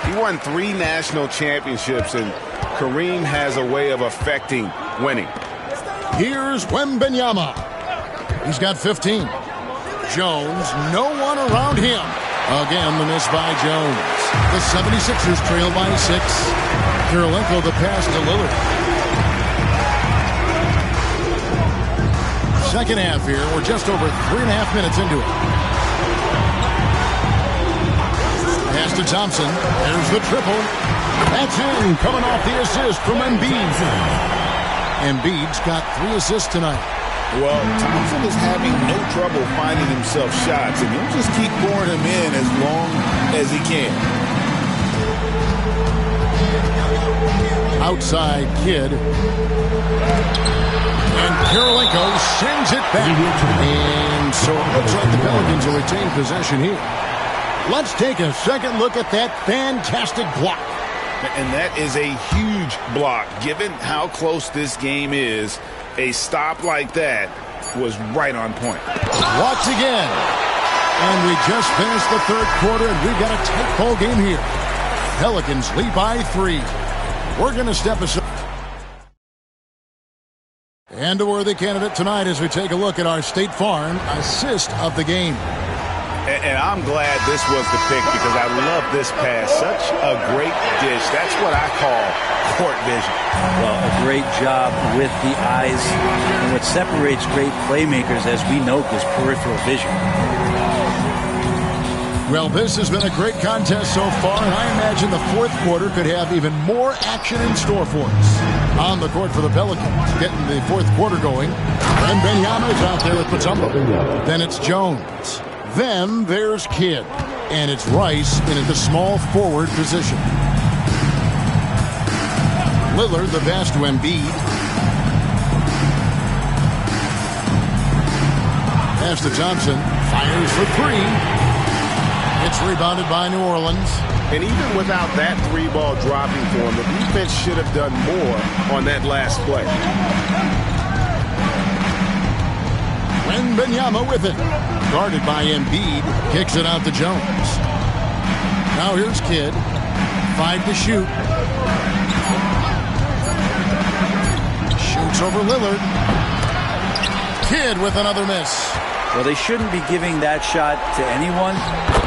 S9: He won 3 national championships, and Kareem has a way of affecting winning.
S2: Here's Wembanyama. He's got 15. Jones, no one around him. Again, the miss by Jones. The 76ers trail by 6. Kirilenko the pass to Lillard. Second half here. We're just over 3.5 minutes into it. Pass to Thompson. There's the triple. That's in. Coming off the assist from Embiid. Embiid's got 3 assists tonight.
S9: Well, Thompson is having no trouble finding himself shots, and he'll just keep pouring them in as long as he can.
S2: Outside Kidd. And Kirilenko sends it back. And so it looks like the Pelicans will retain possession here. Let's take a second look at that fantastic block.
S9: And that is a huge block. Given how close this game is, a stop like that was right on point.
S2: Blocked again. And we just finished the third quarter, and we've got a tight ball game here. Pelicans lead by 3. We're going to step aside. And a worthy candidate tonight as we take a look at our State Farm assist of the game.
S9: And I'm glad this was the pick because I love this pass. Such a great dish. That's what I call court vision.
S8: Well, a great job with the eyes. And what separates great playmakers, as we note, is peripheral vision.
S2: Well, this has been a great contest so far, and I imagine the fourth quarter could have even more action in store for us. On the court for the Pelicans, getting the fourth quarter going. And Wembanyama is out there with Mutombo. Then it's Jones. Then there's Kidd. And it's Rice in the small forward position. Lillard, the pass to Embiid. Pass to Thompson. Fires for 3. It's rebounded by New Orleans.
S9: And even without that 3-ball dropping for him, the defense should have done more on that last play.
S2: Wembanyama with it. Guarded by Embiid. Kicks it out to Jones. Now here's Kidd. 5 to shoot. Shoots over Lillard. Kidd with another miss.
S8: Well, they shouldn't be giving that shot to anyone,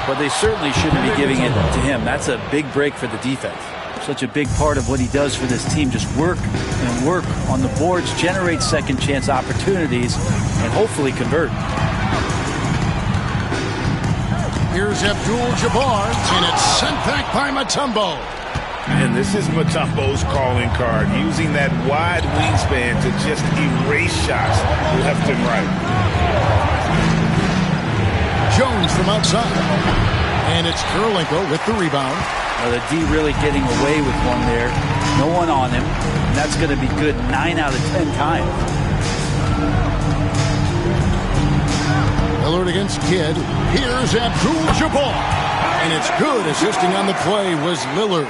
S8: but they certainly shouldn't be giving it to him. That's a big break for the defense. Such a big part of what he does for this team. Just work and work on the boards, generate second chance opportunities, and hopefully convert.
S2: Here's Abdul-Jabbar, and it's sent back by Mutombo.
S9: And this is Mutombo's calling card, using that wide wingspan to just erase shots left and right.
S2: Jones from outside. And it's Kirilenko with the rebound.
S8: Well, the D really getting away with one there. No one on him. And that's going to be good 9 out of 10 times.
S2: Lillard against Kidd. Here's Abdul-Jabbar. And it's good. Assisting on the play was Lillard.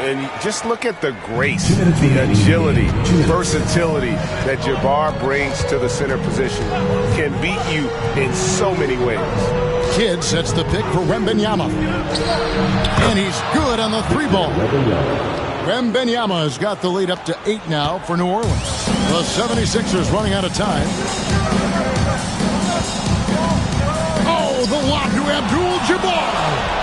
S9: And just look at the grace, the agility, versatility that Jabbar brings to the center position. Can beat you in so many ways.
S2: Kidd sets the pick for Wembanyama. And he's good on the 3-ball. Wembanyama has got the lead up to 8 now for New Orleans. The 76ers running out of time. Oh, the lob to Abdul-Jabbar.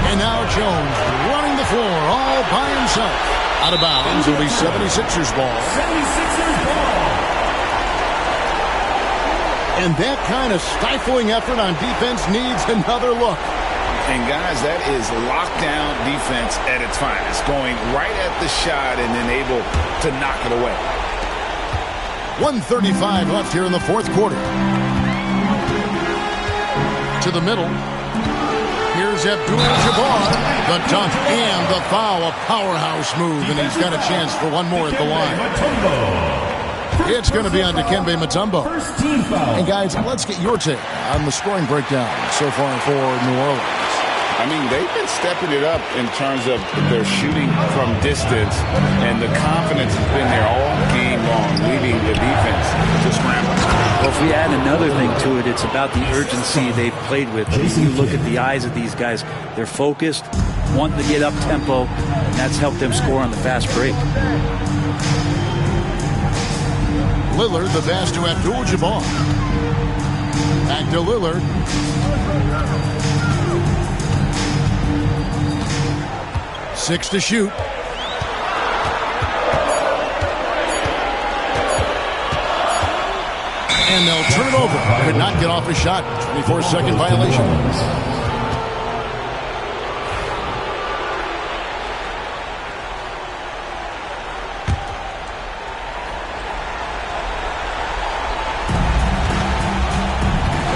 S2: And now Jones running the floor all by himself. Out of bounds, it'll be 76ers ball.
S1: 76ers ball.
S2: And that kind of stifling effort on defense needs another look.
S9: And guys, that is lockdown defense at its finest. Going right at the shot and then able to knock it away.
S2: 1:35 left here in the fourth quarter. To the middle. Here's Abdul-Jabbar. The dunk and the foul. A powerhouse move, and he's got a chance for one more at the line. It's going to be on Dikembe Mutombo. And guys, let's get your take on the scoring breakdown so far for New Orleans.
S9: I mean, they've been stepping it up in terms of their shooting from distance, and the confidence has been there all game long, leading the defense to scramble.
S8: Well, if we add another thing to it, it's about the urgency they've played with. I mean, you look at the eyes of these guys, they're focused, wanting to get up tempo, and that's helped them score on the fast break.
S2: Lillard, the pass to Abdul-Jabbar. Back to Lillard. Six to shoot. And they'll turn it over. Could not get off a shot. 24-second violation.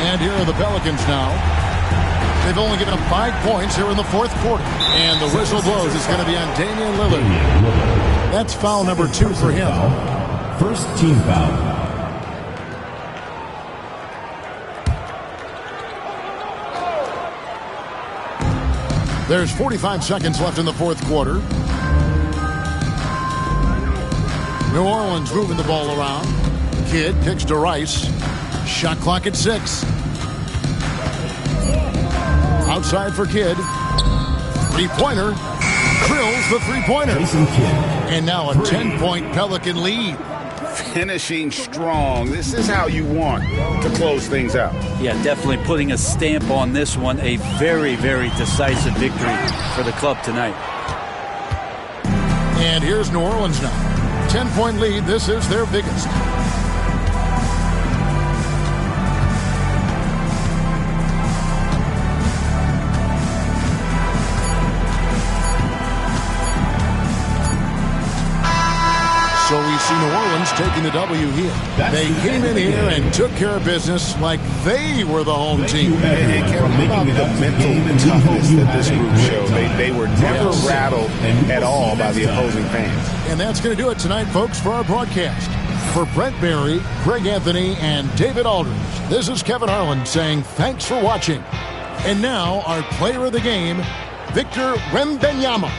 S2: And here are the Pelicans now. They've only given up 5 points here in the fourth quarter. And the whistle blows. It's going to be on Damian Lillard. That's foul number 2 for him.
S1: First team foul.
S2: There's 45 seconds left in the fourth quarter. New Orleans moving the ball around. Kidd kicks to Rice. Shot clock at 6. Outside for Kidd. Three-pointer. Drills the three-pointer. And now a 10-point Pelican lead.
S9: Finishing strong. This is how you want to close things out.
S8: Yeah, definitely putting a stamp on this one. A very, very decisive victory for the club tonight.
S2: And here's New Orleans now. 10-point lead. This is their biggest. So we see New Orleans taking the W here. They came in here and took care of business like they were the home team.
S9: And Kevin, about the mental toughness that this group showed. They were never rattled at all by the opposing fans.
S2: And that's going to do it tonight, folks, for our broadcast. For Brent Barry, Greg Anthony, and David Aldridge, this is Kevin Harlan saying thanks for watching. And now our player of the game, Victor Wembanyama.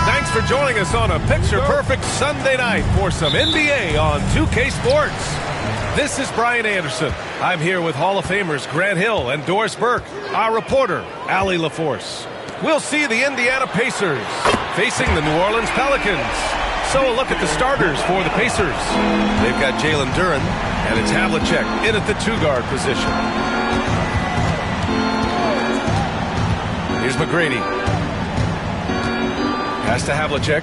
S3: Thanks for joining us on a picture-perfect Sunday night for some NBA on 2K Sports. This is Brian Anderson. I'm here with Hall of Famers Grant Hill and Doris Burke, our reporter, Allie LaForce. We'll see the Indiana Pacers facing the New Orleans Pelicans. So a look at the starters for the Pacers. They've got Jalen Duren, And it's Havlicek in at the 2-guard position. Here's McGrady. Pass to Havlicek.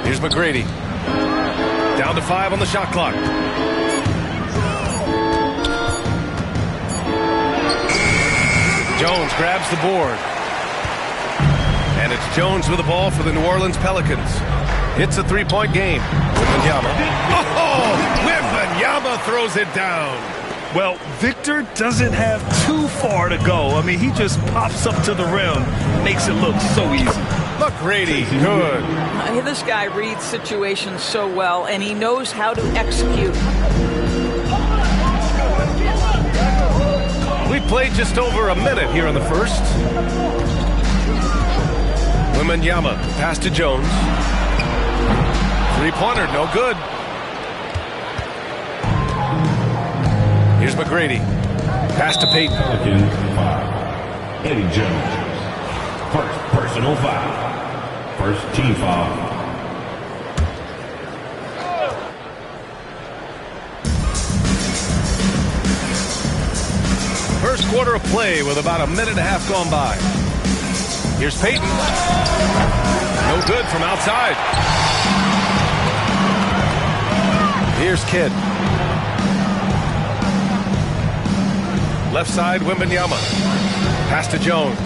S3: Here's McGrady. Down to 5 on the shot clock. Jones grabs the board. And it's Jones with the ball for the New Orleans Pelicans. It's a 3-point game. Wembanyama. Oh! Wembanyama throws it down.
S4: Well, Victor doesn't have too far to go. I mean, he just pops up to the rim, makes it look so easy.
S3: McGrady, good.
S11: This guy reads situations so well, and he knows how to execute.
S3: We've played just over a minute here in the first. Wembanyama, pass to Jones. 3-pointer, no good. Here's McGrady. Pass to Payton.
S1: Eddie Jones. First personal foul. First team foul.
S3: First quarter of play with about a minute and a half gone by. Here's Payton. No good from outside. Here's Kidd. Left side, Wembanyama. Pass to Jones.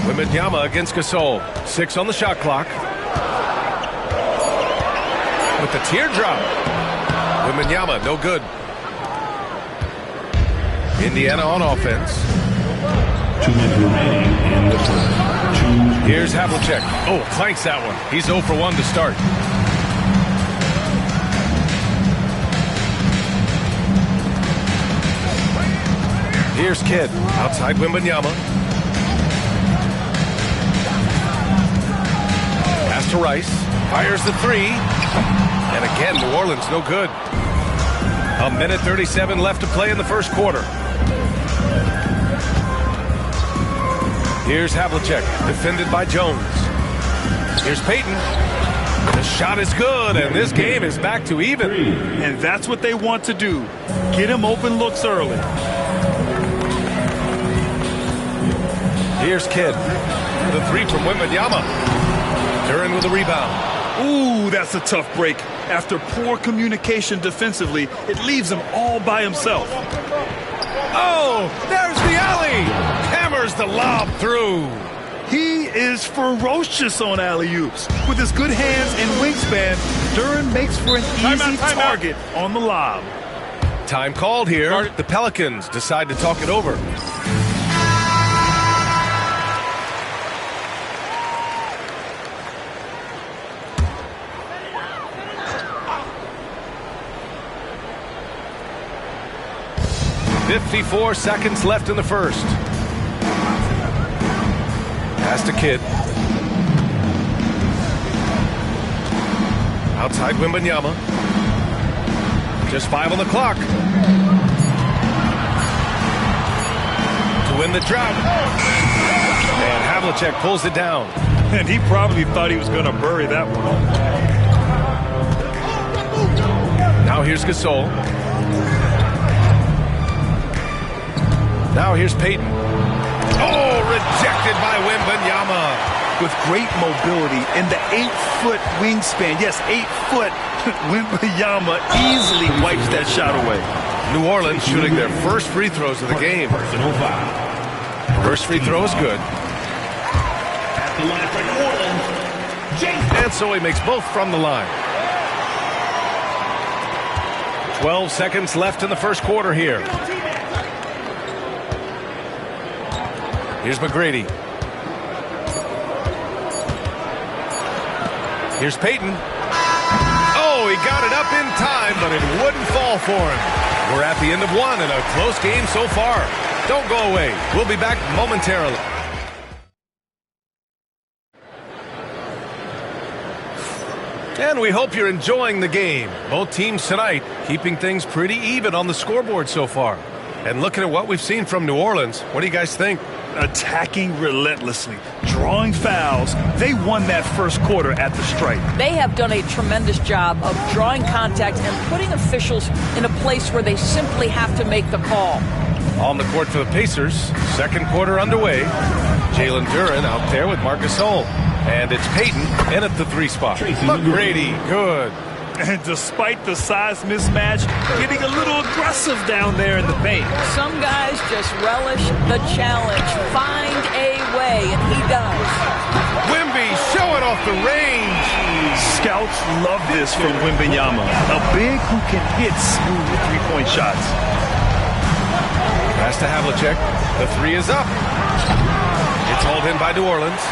S3: Wembanyama against Gasol. 6 on the shot clock. With the teardrop. Wembanyama, no good. Indiana on offense.
S1: 2 minutes remaining in the first.
S3: Here's Havlicek. Oh, clanks that one. He's 0 for 1 to start. Here's Kidd. Outside Wembanyama. Pass to Rice. Fires the 3. And again, New Orleans no good. A minute 37 left to play in the first quarter. Here's Havlicek, defended by Jones. Here's Payton. The shot is good, and this game is back to even.
S4: And that's what they want to do. Get him open looks early.
S3: Here's Kidd. The 3 from Wembanyama. Duran with a rebound.
S4: Ooh, that's a tough break. After poor communication defensively, it leaves him all by himself.
S3: Oh, there's the alley. Hammers the lob through.
S4: He is ferocious on alley-oops. With his good hands and wingspan, Duran makes for an easy target on the lob.
S3: Time called here. The Pelicans decide to talk it over. .54 seconds left in the first. Pass to Kidd. Outside Wembanyama. Just 5 on the clock. To win the drought. And Havlicek pulls it down.
S4: And he probably thought he was going to bury that one.
S3: Now here's Gasol. Now here's Payton. Oh, rejected by Wembanyama.
S4: With great mobility and the 8-foot wingspan. Yes, 8 foot. Wembanyama easily wipes that shot away.
S3: New Orleans shooting their first free throws of the game.
S1: Personal foul.
S3: First free throw is good.
S1: At the line for New Orleans, Jason.
S3: And so he makes both from the line. 12 seconds left in the first quarter here. Here's McGrady. Here's Payton. Oh, he got it up in time, but it wouldn't fall for him. We're at the end of one and a close game so far. Don't go away. We'll be back momentarily. And we hope you're enjoying the game. Both teams tonight keeping things pretty even on the scoreboard so far. And looking at what we've seen from New Orleans, what do you guys think?
S4: attacking relentlessly, drawing fouls. They won that first quarter at the stripe.
S11: They have done a tremendous job of drawing contact and putting officials in a place where they simply have to make the call.
S3: On the court for the Pacers, second quarter underway. Jalen Duren out there with Marcus Gasol. And it's Payton in at the 3 spot. McGrady, good.
S4: And despite the size mismatch, getting a little aggressive down there in the paint.
S11: Some guys just relish the challenge. Find a way, and he does.
S3: Wemby showing off the range.
S4: Scouts love this from Wembanyama. A big who can hit smooth three-point shots.
S3: Pass to Havlicek. The 3 is up. It's hauled in by New Orleans.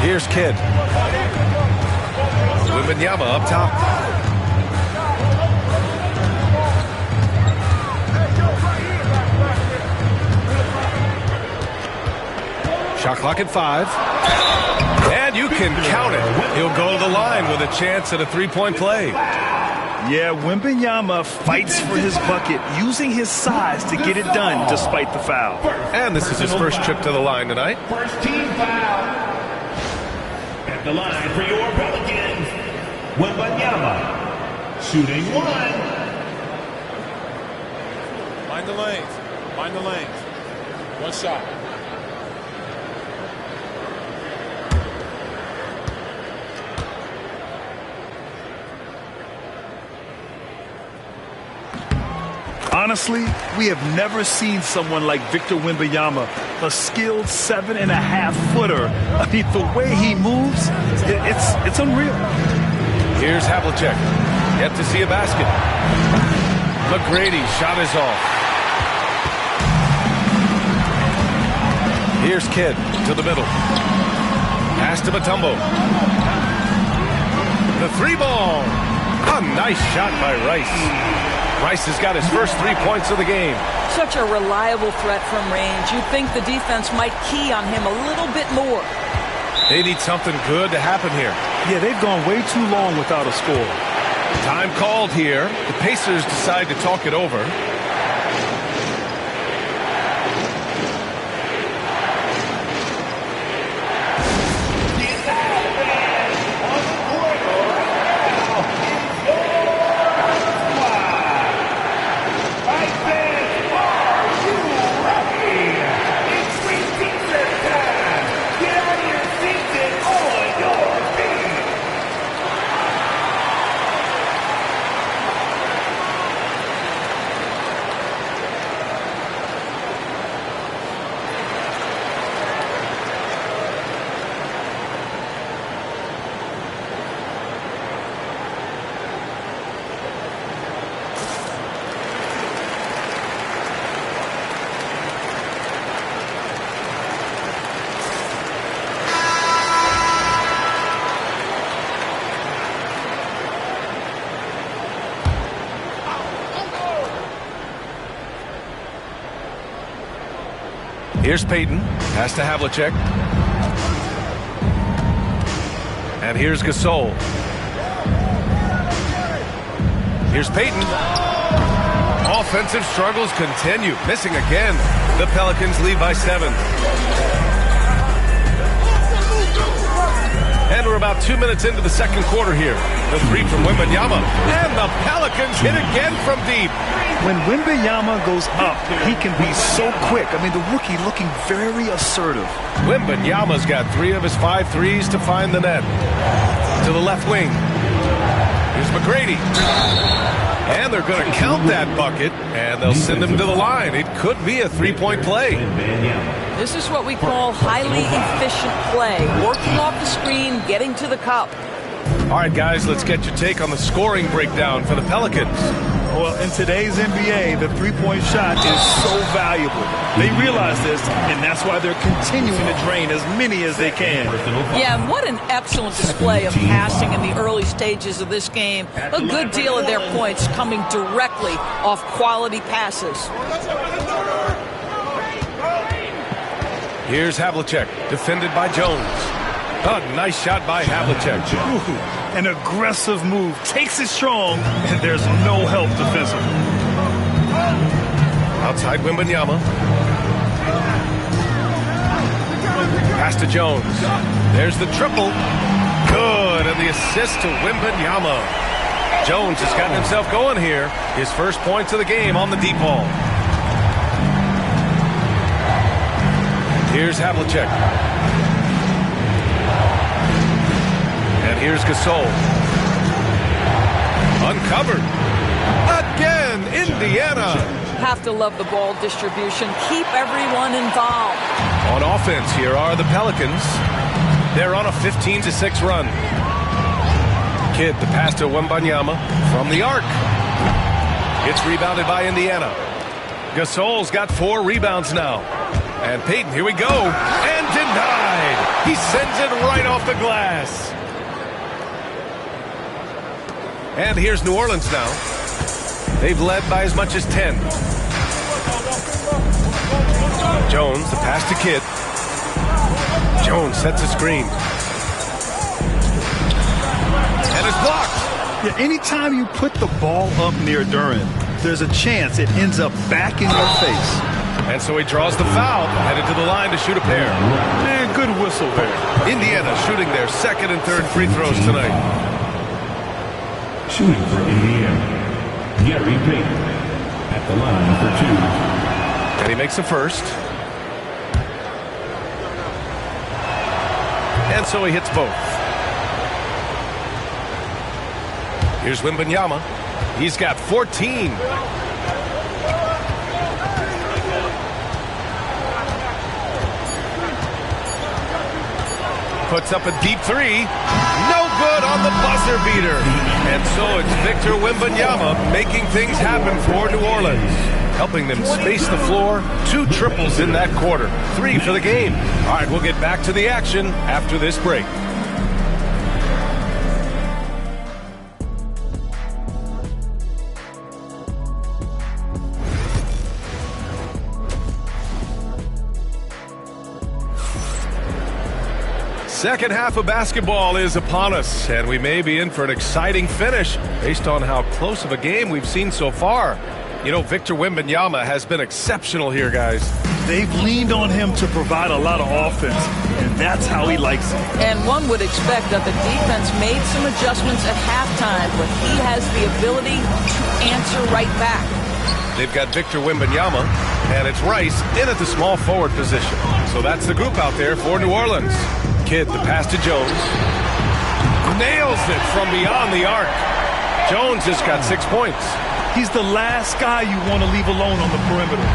S3: Here's Kidd. Wembanyama up top. Shot clock at 5. And you can count it. He'll go to the line with a chance at a 3-point play.
S4: Yeah, Wembanyama fights for his bucket, using his size to get it done despite the foul.
S3: And this is his first trip to the line tonight.
S1: First team foul. At the line for your Pelicans, Wembanyama, shooting 1.
S7: Mind the lanes. Mind the lanes. 1 shot.
S4: Honestly, we have never seen someone like Victor Wembanyama, a skilled 7.5-footer. I mean, the way he moves, it's unreal.
S3: Here's Havlicek. Yet to see a basket. McGrady's shot is off. Here's Kidd to the middle. Pass to Mutombo. The 3-ball. A nice shot by Rice. Rice has got his first 3 points of the game.
S11: Such a reliable threat from range. You'd think the defense might key on him a little bit more.
S3: They need something good to happen here.
S4: Yeah, they've gone way too long without a score.
S3: Time called here. The Pacers decide to talk it over. Here's Payton. Pass to Havlicek. And here's Gasol. Here's Payton. Offensive struggles continue. Missing again. The Pelicans lead by 7. And we're about 2 minutes into the second quarter here. The 3 from Wembanyama. And the Pelicans hit again from deep.
S4: When Wembanyama goes up, he can be so quick. I mean, the rookie looking very assertive.
S3: Wembanyama's got 3 of his 5 threes to find the net. To the left wing. Here's McGrady. And they're going to count that bucket, and they'll send him to the line. It could be a 3-point play.
S11: This is what we call highly efficient play. Working off the screen, getting to the cup.
S3: All right, guys, let's get your take on the scoring breakdown for the Pelicans.
S4: Well, in today's NBA, the three-point shot is so valuable. They realize this, and that's why they're continuing to drain as many as they can.
S11: Yeah, and what an excellent display of passing in the early stages of this game. A good deal of their points coming directly off quality passes.
S3: Here's Havlicek, defended by Jones. A nice shot by Havlicek.
S4: An aggressive move, takes it strong, and there's no help defensively.
S3: Outside Wembanyama. Pass to Jones. There's the triple. Good, and the assist to Wembanyama. Jones has gotten himself going here. His first points of the game on the deep ball. Here's Havlicek. And here's Gasol. Uncovered. Again, Indiana.
S11: Have to love the ball distribution. Keep everyone involved.
S3: On offense, here are the Pelicans. They're on a 15-6 run. Kidd, the pass to Wembanyama from the arc. It's rebounded by Indiana. Gasol's got 4 rebounds now. And Payton, here we go. And denied. He sends it right off the glass. And here's New Orleans now. They've led by as much as 10. Jones, the pass to Kidd. Jones sets a screen. And it's blocked.
S4: Yeah, anytime you put the ball up near Duran, there's a chance it ends up back in your face.
S3: And so he draws the foul, headed to the line to shoot a pair.
S4: Man, good whistle there.
S3: Indiana shooting their second and third free throws tonight.
S1: Shooting for Indiana, Gary Payton at the line for 2.
S3: And he makes the first. And so he hits both. Here's Wembanyama. He's got 14. Puts up a deep 3. No good on the buzzer beater. And so it's Victor Wembanyama making things happen for New Orleans, helping them space the floor. 2 triples in that quarter. 3 for the game. All right, we'll get back to the action after this break. Second half of basketball is upon us, and we may be in for an exciting finish based on how close of a game we've seen so far. You know, Victor Wembanyama has been exceptional here, guys.
S4: They've leaned on him to provide a lot of offense, and that's how he likes it.
S11: And one would expect that the defense made some adjustments at halftime, but he has the ability to answer right back.
S3: They've got Victor Wembanyama, and it's Rice in at the small forward position. So that's the group out there for New Orleans. Kidd, the pass to Jones. Nails it from beyond the arc. Jones has got 6 points.
S4: He's the last guy you want to leave alone on the perimeter.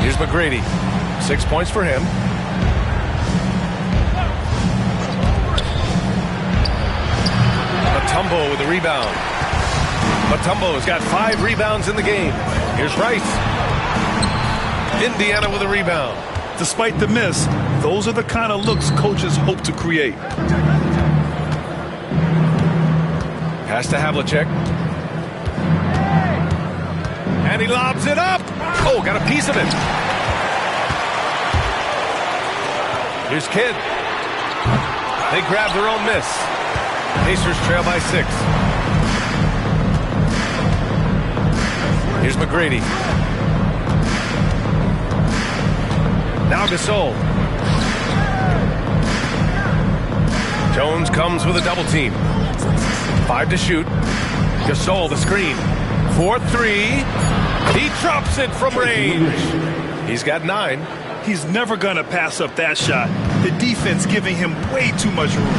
S3: Here's McGrady. 6 points for him. Mutombo with the rebound. Mutombo has got 5 rebounds in the game. Here's Rice. Indiana with a rebound.
S4: Despite the miss, those are the kind of looks coaches hope to create.
S3: Pass to Havlicek. And he lobs it up. Oh, got a piece of it. Here's Kidd. They grab their own miss. Pacers trail by 6. Here's McGrady. Now Gasol. Jones comes with a double team. 5 to shoot. Gasol the screen. 4-3. He drops it from range. He's got 9.
S4: He's never going to pass up that shot. The defense giving him way too much room.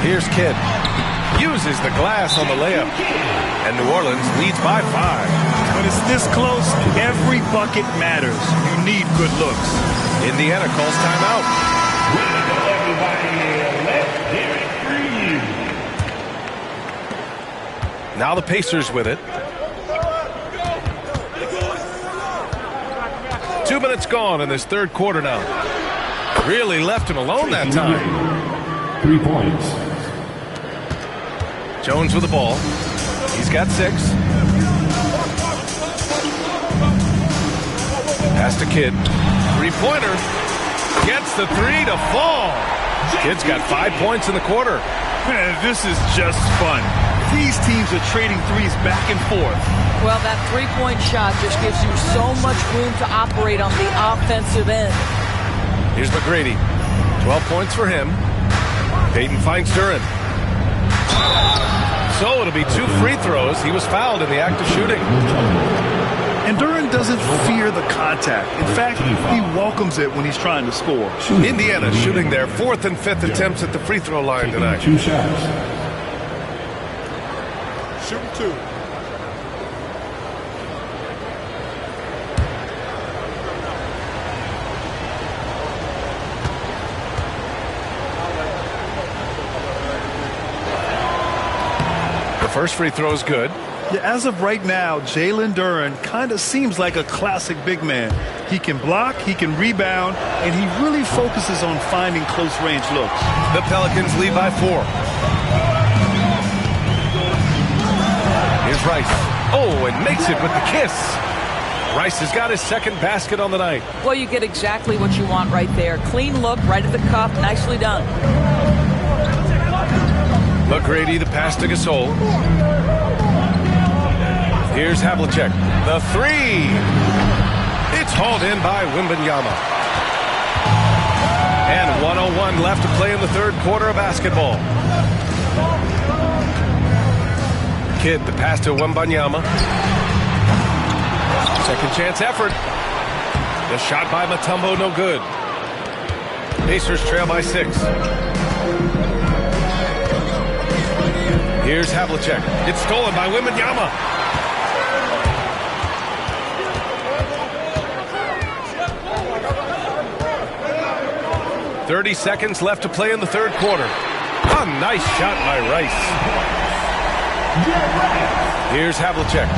S3: Here's Kidd. Uses the glass on the layup. And New Orleans leads by 5.
S4: When it's this close, every bucket matters. You need good looks.
S3: Indiana calls timeout. Now the Pacers with it. 2 minutes gone in this third quarter now. Really left him alone that time.
S1: 3 points.
S3: Jones with the ball. He's got 6. Pass to Kidd. 3-pointer. Gets the 3 to fall. Kid's got 5 points in the quarter.
S4: Man, this is just fun. These teams are trading threes back and forth.
S11: Well, that three-point shot just gives you so much room to operate on the offensive end.
S3: Here's McGrady. 12 points for him. Payton finds Duren. So it'll be 2 free throws. He was fouled in the act of shooting.
S4: And Duren doesn't fear the contact. In fact, he welcomes it when he's trying to score.
S3: Indiana shooting their 4th and 5th attempts at the free throw line tonight.
S7: 2 shots.
S12: Shoot 2.
S3: The first free throw is good.
S4: Yeah, as of right now, Jalen Duren kind of seems like a classic big man. He can block, he can rebound, and he really focuses on finding close-range looks.
S3: The Pelicans lead by 4. Here's Rice. Oh, and makes it with the kiss. Rice has got his 2nd basket on the night.
S11: Well, you get exactly what you want right there. Clean look, right at the cup, nicely done.
S3: McGrady, the pass to Gasol. Here's Havlicek. The 3. It's hauled in by Wembanyama. And 1:01 left to play in the 3rd quarter of basketball. Kidd, the pass to Wembanyama. Second chance effort. The shot by Mutombo, no good. Pacers trail by 6. Here's Havlicek. It's stolen by Wembanyama. .30 seconds left to play in the 3rd quarter. A nice shot by Rice. Here's Havlicek.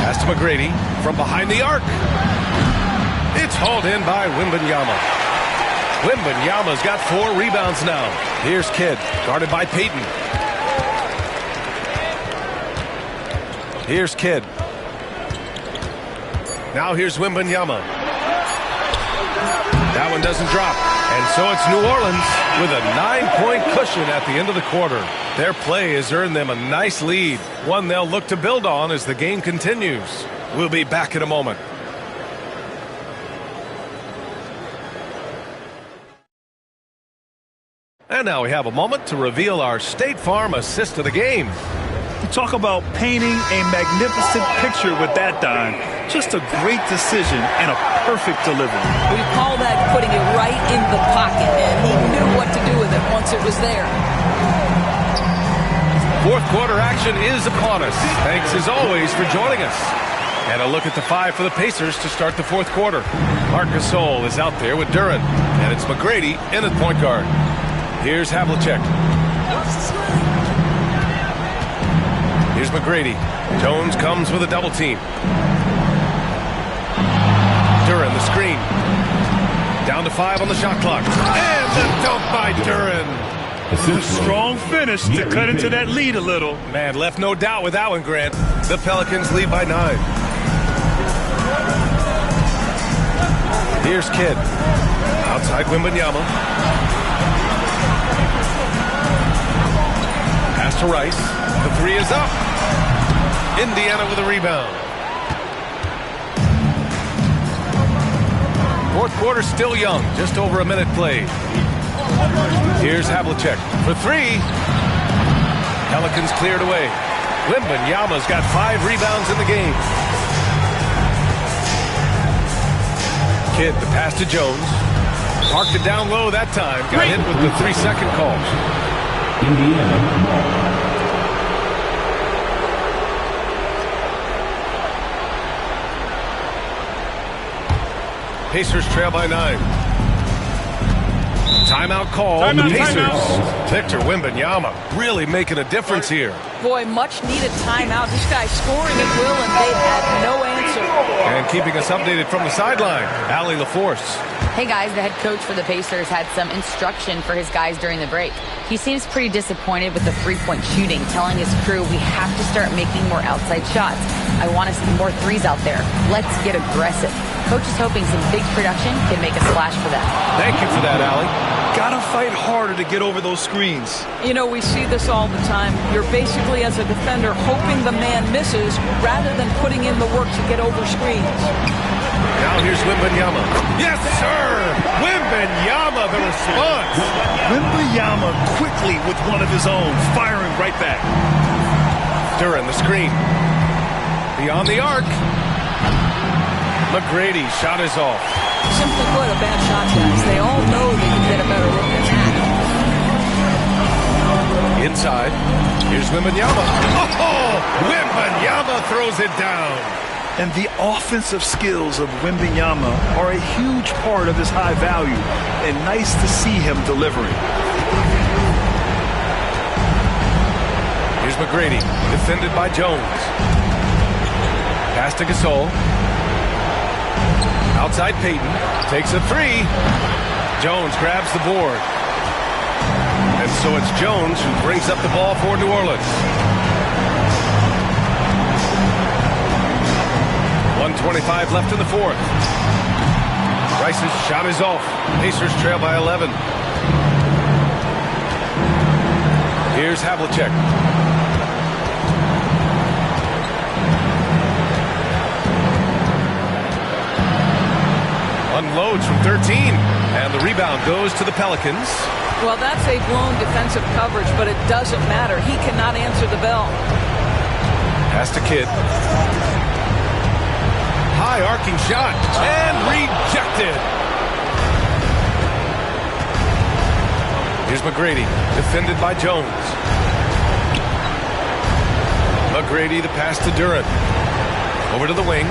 S3: Pass to McGrady from behind the arc. It's hauled in by Wembanyama. Wembanyama's got 4 rebounds now. Here's Kidd, guarded by Payton. Here's Kidd. Now here's Wembanyama. That one doesn't drop. And so it's New Orleans with a 9-point cushion at the end of the quarter. Their play has earned them a nice lead, one they'll look to build on as the game continues. We'll be back in a moment. And now we have a moment to reveal our State Farm assist of the game.
S4: You talk about painting a magnificent picture with that dime. Just a great decision and a perfect delivery.
S11: We call that putting it right in the pocket, and he knew what to do with it once it was there.
S3: 4th quarter action is upon us. Thanks as always for joining us. And a look at the 5 for the Pacers to start the 4th quarter. Marc Gasol is out there with Duren, and it's McGrady in at point guard. Here's Havlicek. Here's McGrady. Jones comes with a double team. Duren, the screen. Down to 5 on the shot clock. And the dunk by Duren.
S4: A strong finish to cut into that lead a little.
S3: Man, left no doubt with that one, Grant. The Pelicans lead by 9. Here's Kidd. Outside Wembanyama. Pass to Rice. The 3 is up. Indiana with a rebound. 4th quarter still young. Just over a minute played. Here's Havlicek for 3. Pelicans cleared away. Wembanyama's got 5 rebounds in the game. Kidd, the pass to Jones. Marked it down low that time. Got hit with the 3-second call.
S7: Indiana.
S3: Pacers trail by 9. Timeout call. The Pacers. Victor Wembanyama really making a difference here.
S11: Boy, much needed timeout. This guy's scoring at will, and they had no answer.
S3: And keeping us updated from the sideline, Allie LaForce.
S6: Hey guys, the head coach for the Pacers had some instruction for his guys during the break. He seems pretty disappointed with the 3-point shooting, telling his crew, we have to start making more outside shots. I want to see more threes out there. Let's get aggressive. Coach is hoping some big production can make a splash for them.
S3: Thank you for that, Allie.
S4: Gotta fight harder to get over those screens.
S11: You know, we see this all the time. You're basically, as a defender, hoping the man misses rather than putting in the work to get over screens.
S3: Now here's Wembanyama. Yes, sir! Wembanyama, the response.
S4: Wembanyama quickly with one of his own, firing right back.
S3: Duran, the screen. Beyond the arc. McGrady, shot is off.
S11: Simply put, a bad shot, guys. They all know they can get a better look than that.
S3: Inside. Here's Wembanyama. Oh! Wembanyama throws it down.
S4: And the offensive skills of Wembanyama are a huge part of his high value, and nice to see him delivering.
S3: Here's McGrady, defended by Jones. Pass to Gasol. Outside Payton, takes a three. Jones grabs the board. And so it's Jones who brings up the ball for New Orleans. 1:25 left in the fourth. Rice's shot is off. Pacers trail by 11. Here's Havlicek. Unloads from 13. And the rebound goes to the Pelicans.
S11: Well, that's a blown defensive coverage, but it doesn't matter. He cannot answer the bell.
S3: Pass to Kidd. High arcing shot and rejected. Here's McGrady, defended by Jones. McGrady, the pass to Duran. Over to the wing.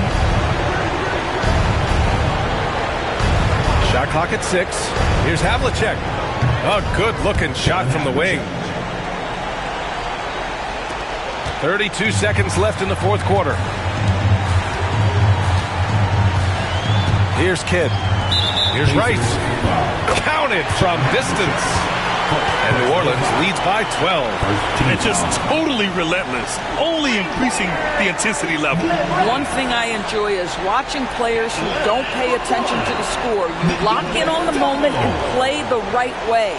S3: Shot clock at 6. Here's Havlicek. A good-looking shot from the wing. 32 seconds left in the fourth quarter. Here's Kidd. Here's Rice. Counted from distance. And New Orleans leads by 12.
S4: And just totally relentless, only increasing the intensity level.
S11: One thing I enjoy is watching players who don't pay attention to the score. You lock in on the moment and play the right way.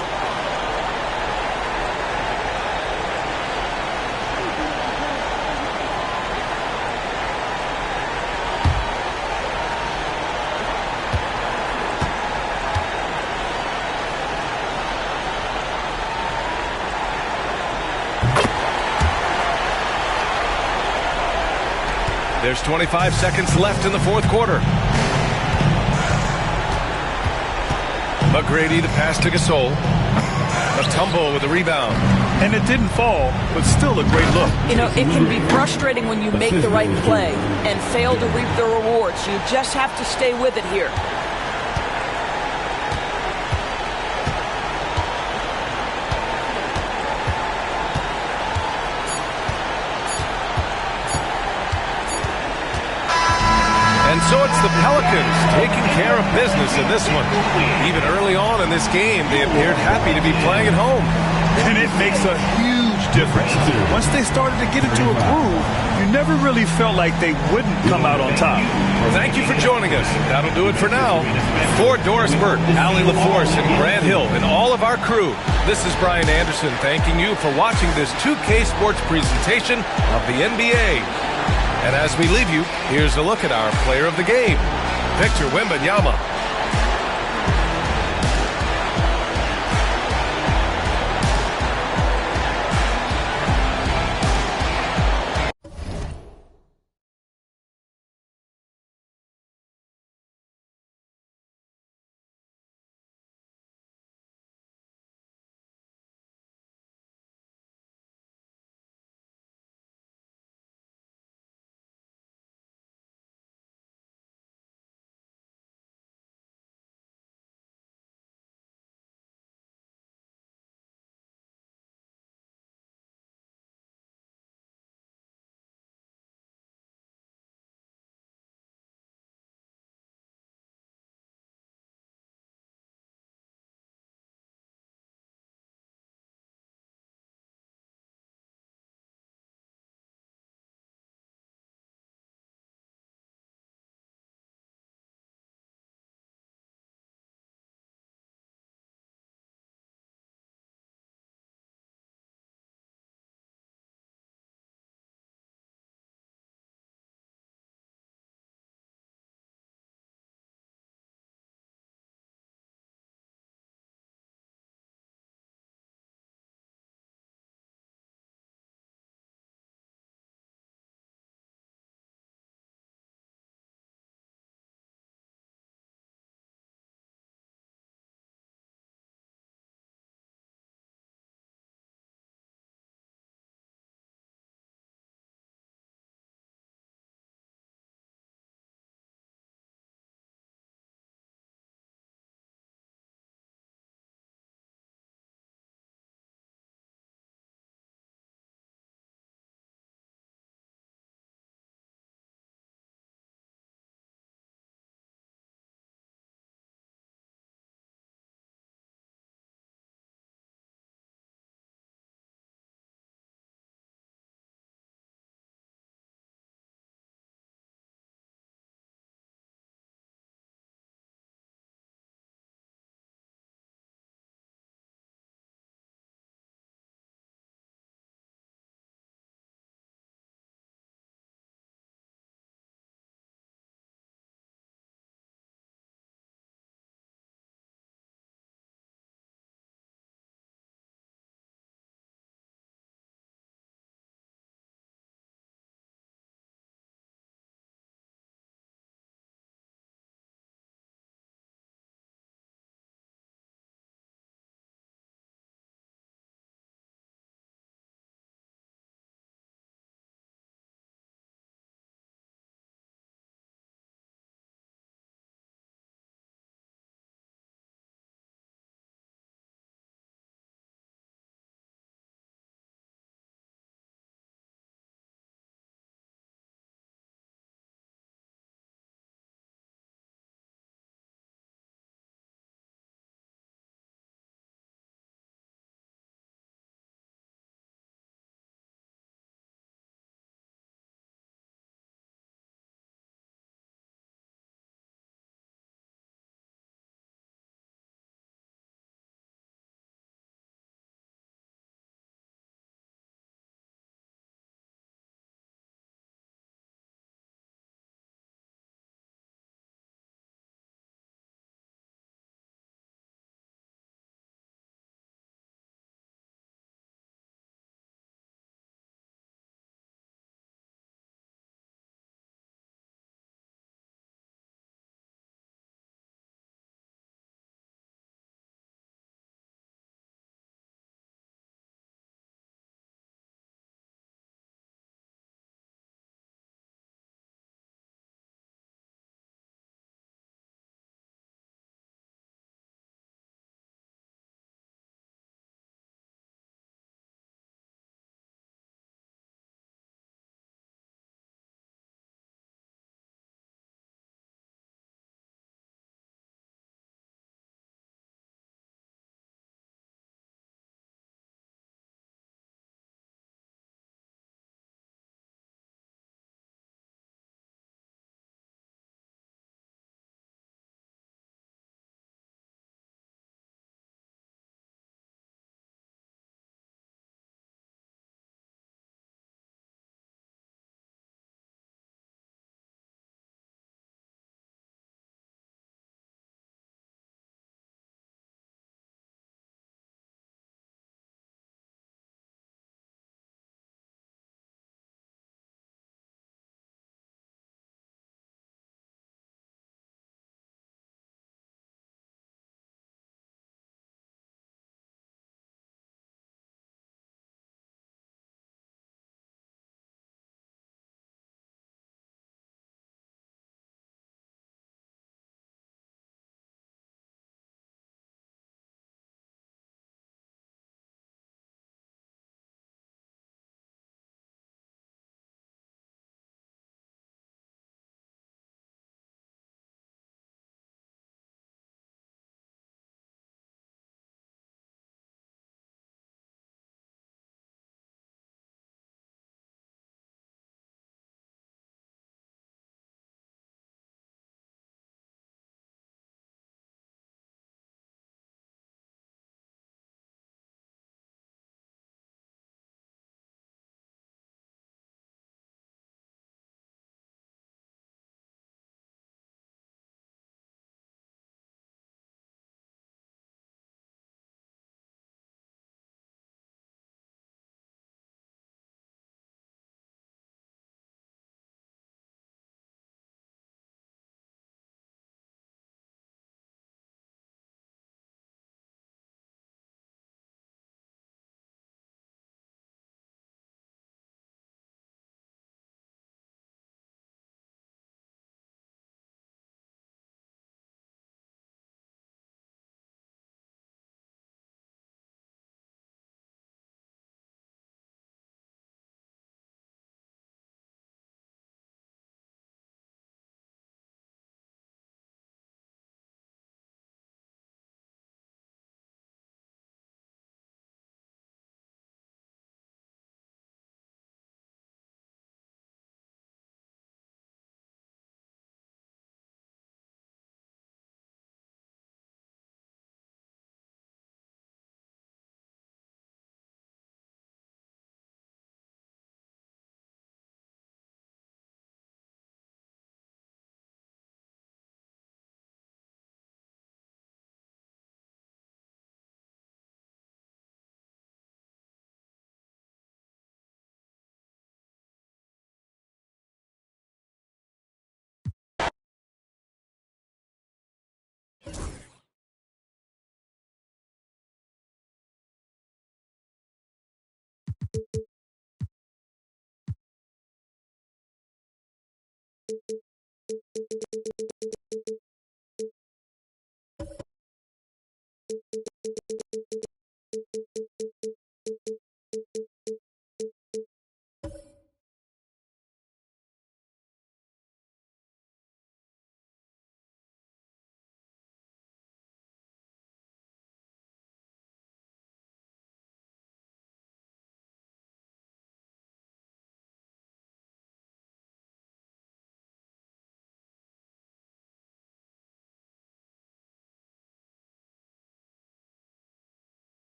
S3: There's 25 seconds left in the fourth quarter. McGrady, the pass to Gasol. A tumble with the rebound.
S4: And it didn't fall, but still a great look.
S11: You know, it can be frustrating when you make the right play and fail to reap the rewards. You just have to stay with it here.
S3: And so it's the Pelicans taking care of business in this one. Even early on in this game, they appeared happy to be playing at home.
S4: And it makes a huge difference. Once they started to get into a groove, you never really felt like they wouldn't come out on top.
S3: Thank you for joining us. That'll do it for now. For Doris Burke, Allie LaForce, and Grant Hill, and all of our crew, this is Brian Anderson thanking you for watching this 2K Sports presentation of the NBA. And as we leave you, here's a look at our player of the game, Victor Wembanyama.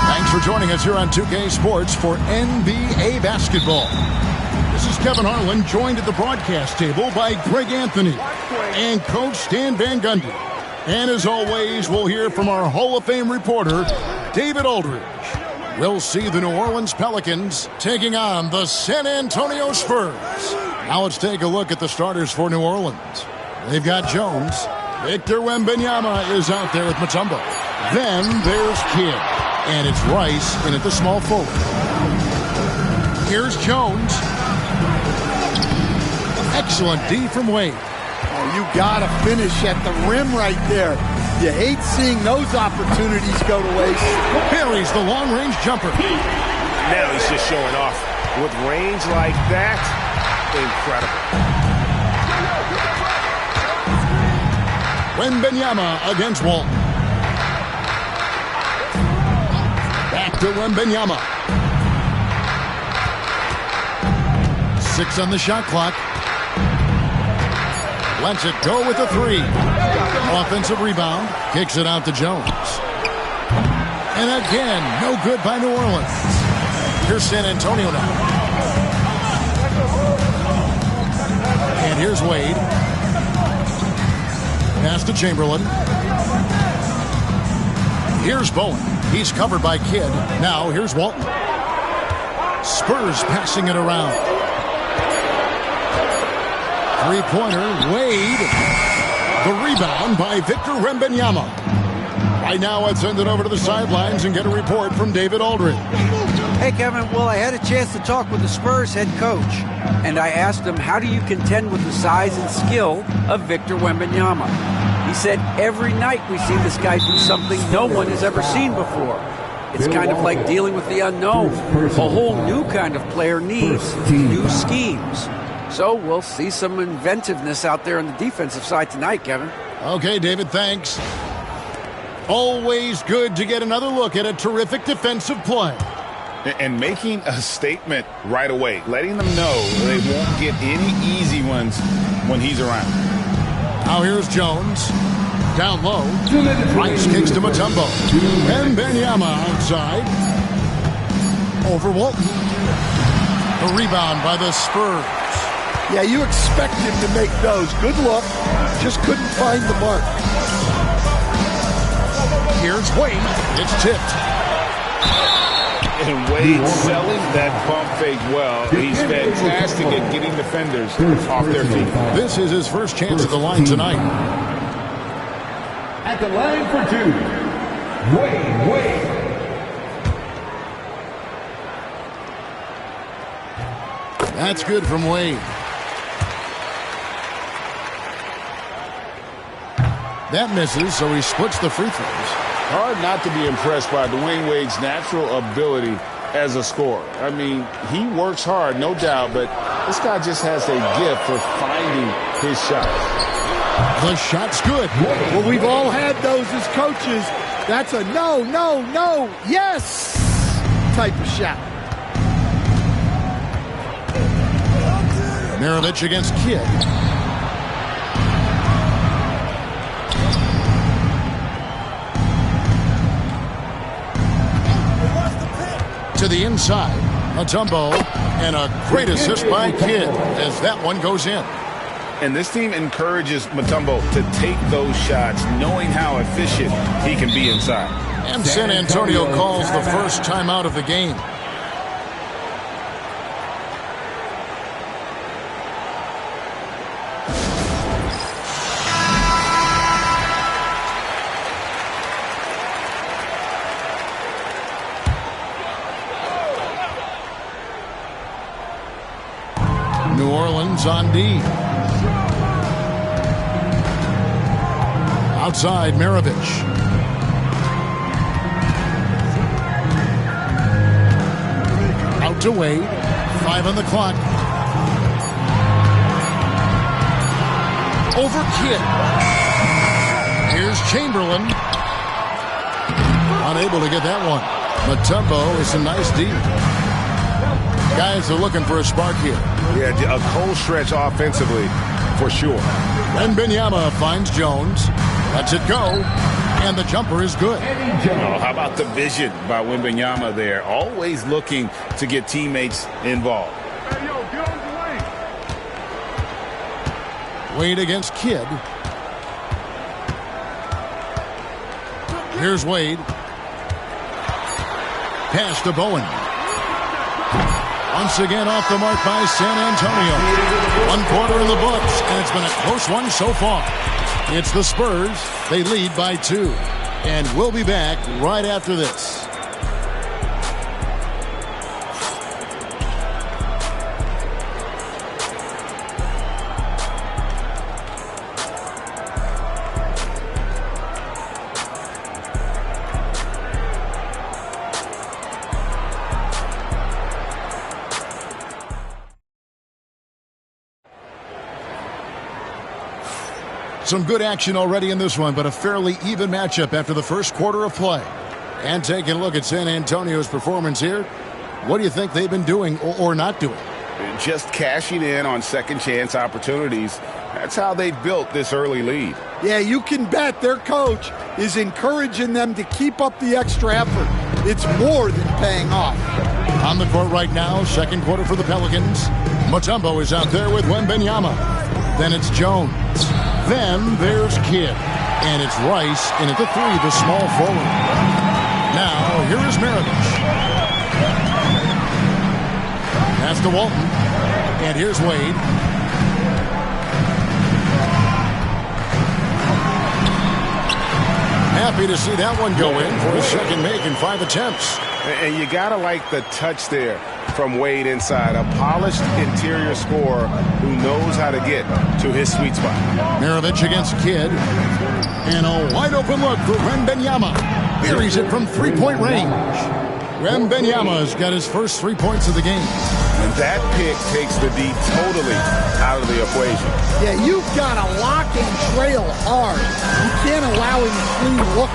S2: Thanks for joining us here on 2K Sports for NBA basketball. This is Kevin Harlan, joined at the broadcast table by Greg Anthony and Coach Stan Van Gundy. And as always, we'll hear from our Hall of Fame reporter, David Aldridge. We'll see the New Orleans Pelicans taking on the San Antonio Spurs. Now let's take a look at the starters for New Orleans. They've got Jones. Victor Wembanyama is out there with Mutombo. Then there's Kidd. And it's Rice in at the small forward. Here's Jones. Excellent D from Wade.
S12: Oh, you gotta finish at the rim right there. You hate seeing those opportunities go to waste.
S2: Buries the long-range jumper.
S9: Now he's just showing off. With range like that, incredible.
S2: Wembanyama against Walton. Back to Wembanyama. 6 on the shot clock. Lets it go with a 3. Offensive rebound. Kicks it out to Jones. And again, no good by New Orleans. Here's San Antonio now. And here's Wade. Pass to Chamberlain. Here's Bowen. He's covered by Kidd. Now here's Walton. Spurs passing it around. Three-pointer, Wade. The rebound by Victor Wembanyama. Right now, let's send it over to the sidelines and get a report from David Aldridge.
S10: Hey, Kevin. Well, I had a chance to talk with the Spurs head coach, and I asked him, how do you contend with the size and skill of Victor Wembanyama? He said, every night we see this guy do something no one has ever seen before. It's kind of like dealing with the unknown. A whole new kind of player needs new schemes. So we'll see some inventiveness out there on the defensive side tonight, Kevin.
S2: Okay, David, thanks. Always good to get another look at a terrific defensive play.
S9: And making a statement right away, letting them know they won't get any easy ones when he's around.
S2: Now here's Jones. Down low. Rice kicks to Mutombo. And Wembanyama outside. Over Walton. The rebound by the Spurs.
S12: Yeah, you expect him to make those. Good look. Just couldn't find the mark.
S2: Here's Wade. It's tipped.
S9: And Wade selling that pump fake well. He's fantastic at getting defenders off their feet.
S2: This is his first chance at the line tonight.
S1: At the line for 2, Wade.
S2: That's good from Wade. That misses, so he splits the free throws.
S9: Hard not to be impressed by Dwayne Wade's natural ability as a scorer. I mean, he works hard, no doubt, but this guy just has a gift for finding his shots.
S2: The shot's good.
S12: Well, we've all had those as coaches. That's a no, yes type of shot.
S2: Mirovic against Kidd. To the inside, Mutombo, and a great assist by Kidd as that one goes in.
S9: And this team encourages Mutombo to take those shots, knowing how efficient he can be inside.
S2: And San Antonio calls the first timeout of the game. New Orleans on D. Outside, Maravich. Out to Wade. 5 on the clock. Over Kidd. Here's Chamberlain. Unable to get that one. Mutombo is a nice D. Guys are looking for a spark here.
S9: Yeah, a cold stretch offensively, for sure.
S2: Wembanyama finds Jones. Lets it go. And the jumper is good.
S9: Oh, how about the vision by Wembanyama there? Always looking to get teammates involved.
S12: Hey, yo, get on the
S2: Wade against Kidd. Here's Wade. Pass to Bowen. Once again off the mark by San Antonio. 1 quarter in the books, and it's been a close one so far. It's the Spurs. They lead by 2. And we'll be back right after this. Some good action already in this one, but a fairly even matchup after the first quarter of play. And taking a look at San Antonio's performance here, what do you think they've been doing or not doing?
S9: Just cashing in on second chance opportunities. That's how they built this early lead.
S12: Yeah, you can bet their coach is encouraging them to keep up the extra effort. It's more than paying off.
S2: On the court right now, second quarter for the Pelicans. Mutombo is out there with Wembanyama. Then it's Jones. Then there's Kidd. And it's Rice in at the 3, the small forward. Now, here is Maravich. Pass to Walton. And here's Wade. Happy to see that one go in for his second make in 5 attempts.
S9: And you got to like the touch there from Wade inside. A polished interior scorer who knows how to get to his sweet spot.
S2: Maravich against Kidd. And a wide open look for Wembanyama. Buries it from 3-point range. Wembanyama's got his first 3 points of the game.
S9: And that pick takes the D totally out of the equation.
S12: Yeah, you've got to lock and trail hard. You can't allow him to clean look.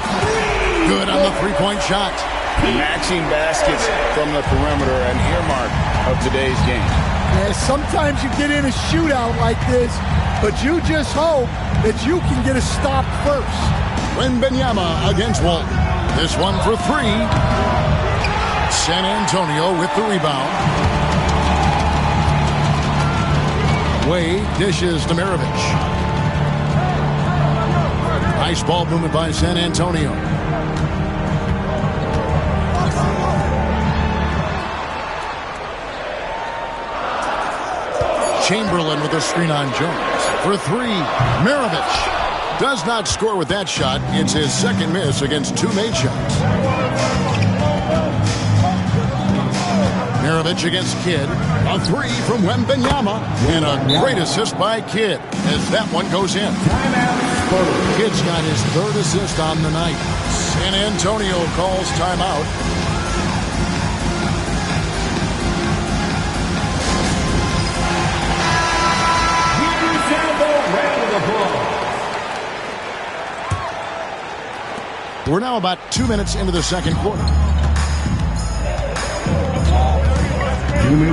S2: Good on the 3-point shot.
S9: Matching baskets from the perimeter, an earmark of today's game.
S12: Yeah, sometimes you get in a shootout like this, but you just hope that you can get a stop first.
S2: Wembanyama against Walton. This one for 3. San Antonio with the rebound. Wade dishes to Maravich. Nice ball movement by San Antonio. Chamberlain with a screen on Jones. For 3, Maravich does not score with that shot. It's his second miss against 2 made shots. Maravich against Kidd. A 3 from Wembanyama. And a great assist by Kidd as that one goes in. Kidd's got his 3rd assist on the night. San Antonio calls timeout. We're now about 2 minutes into the second quarter.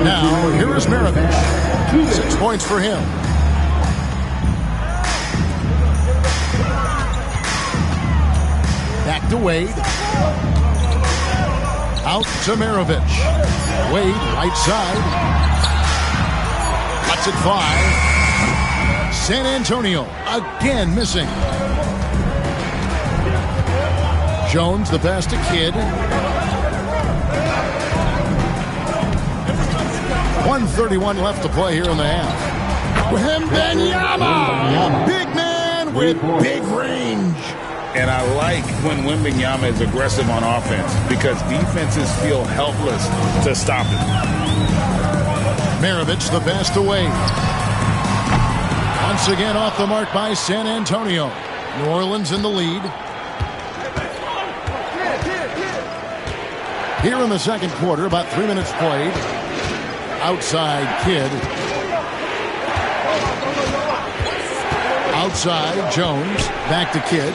S2: Now, here is Maravich. 6 points for him. Back to Wade. Out to Maravich. Wade, right side. Lets it fly. San Antonio again missing. Jones, the pass to Kidd. 1:31 left to play here in the half. Wembanyama, big man with big range.
S13: And I like when Wembanyama is aggressive on offense because defenses feel helpless to stop him.
S2: Maravich, the pass to Wade. Once again off the mark by San Antonio. New Orleans in the lead. Here in the second quarter, about 3 minutes played. Outside Kidd. Outside Jones. Back to Kidd.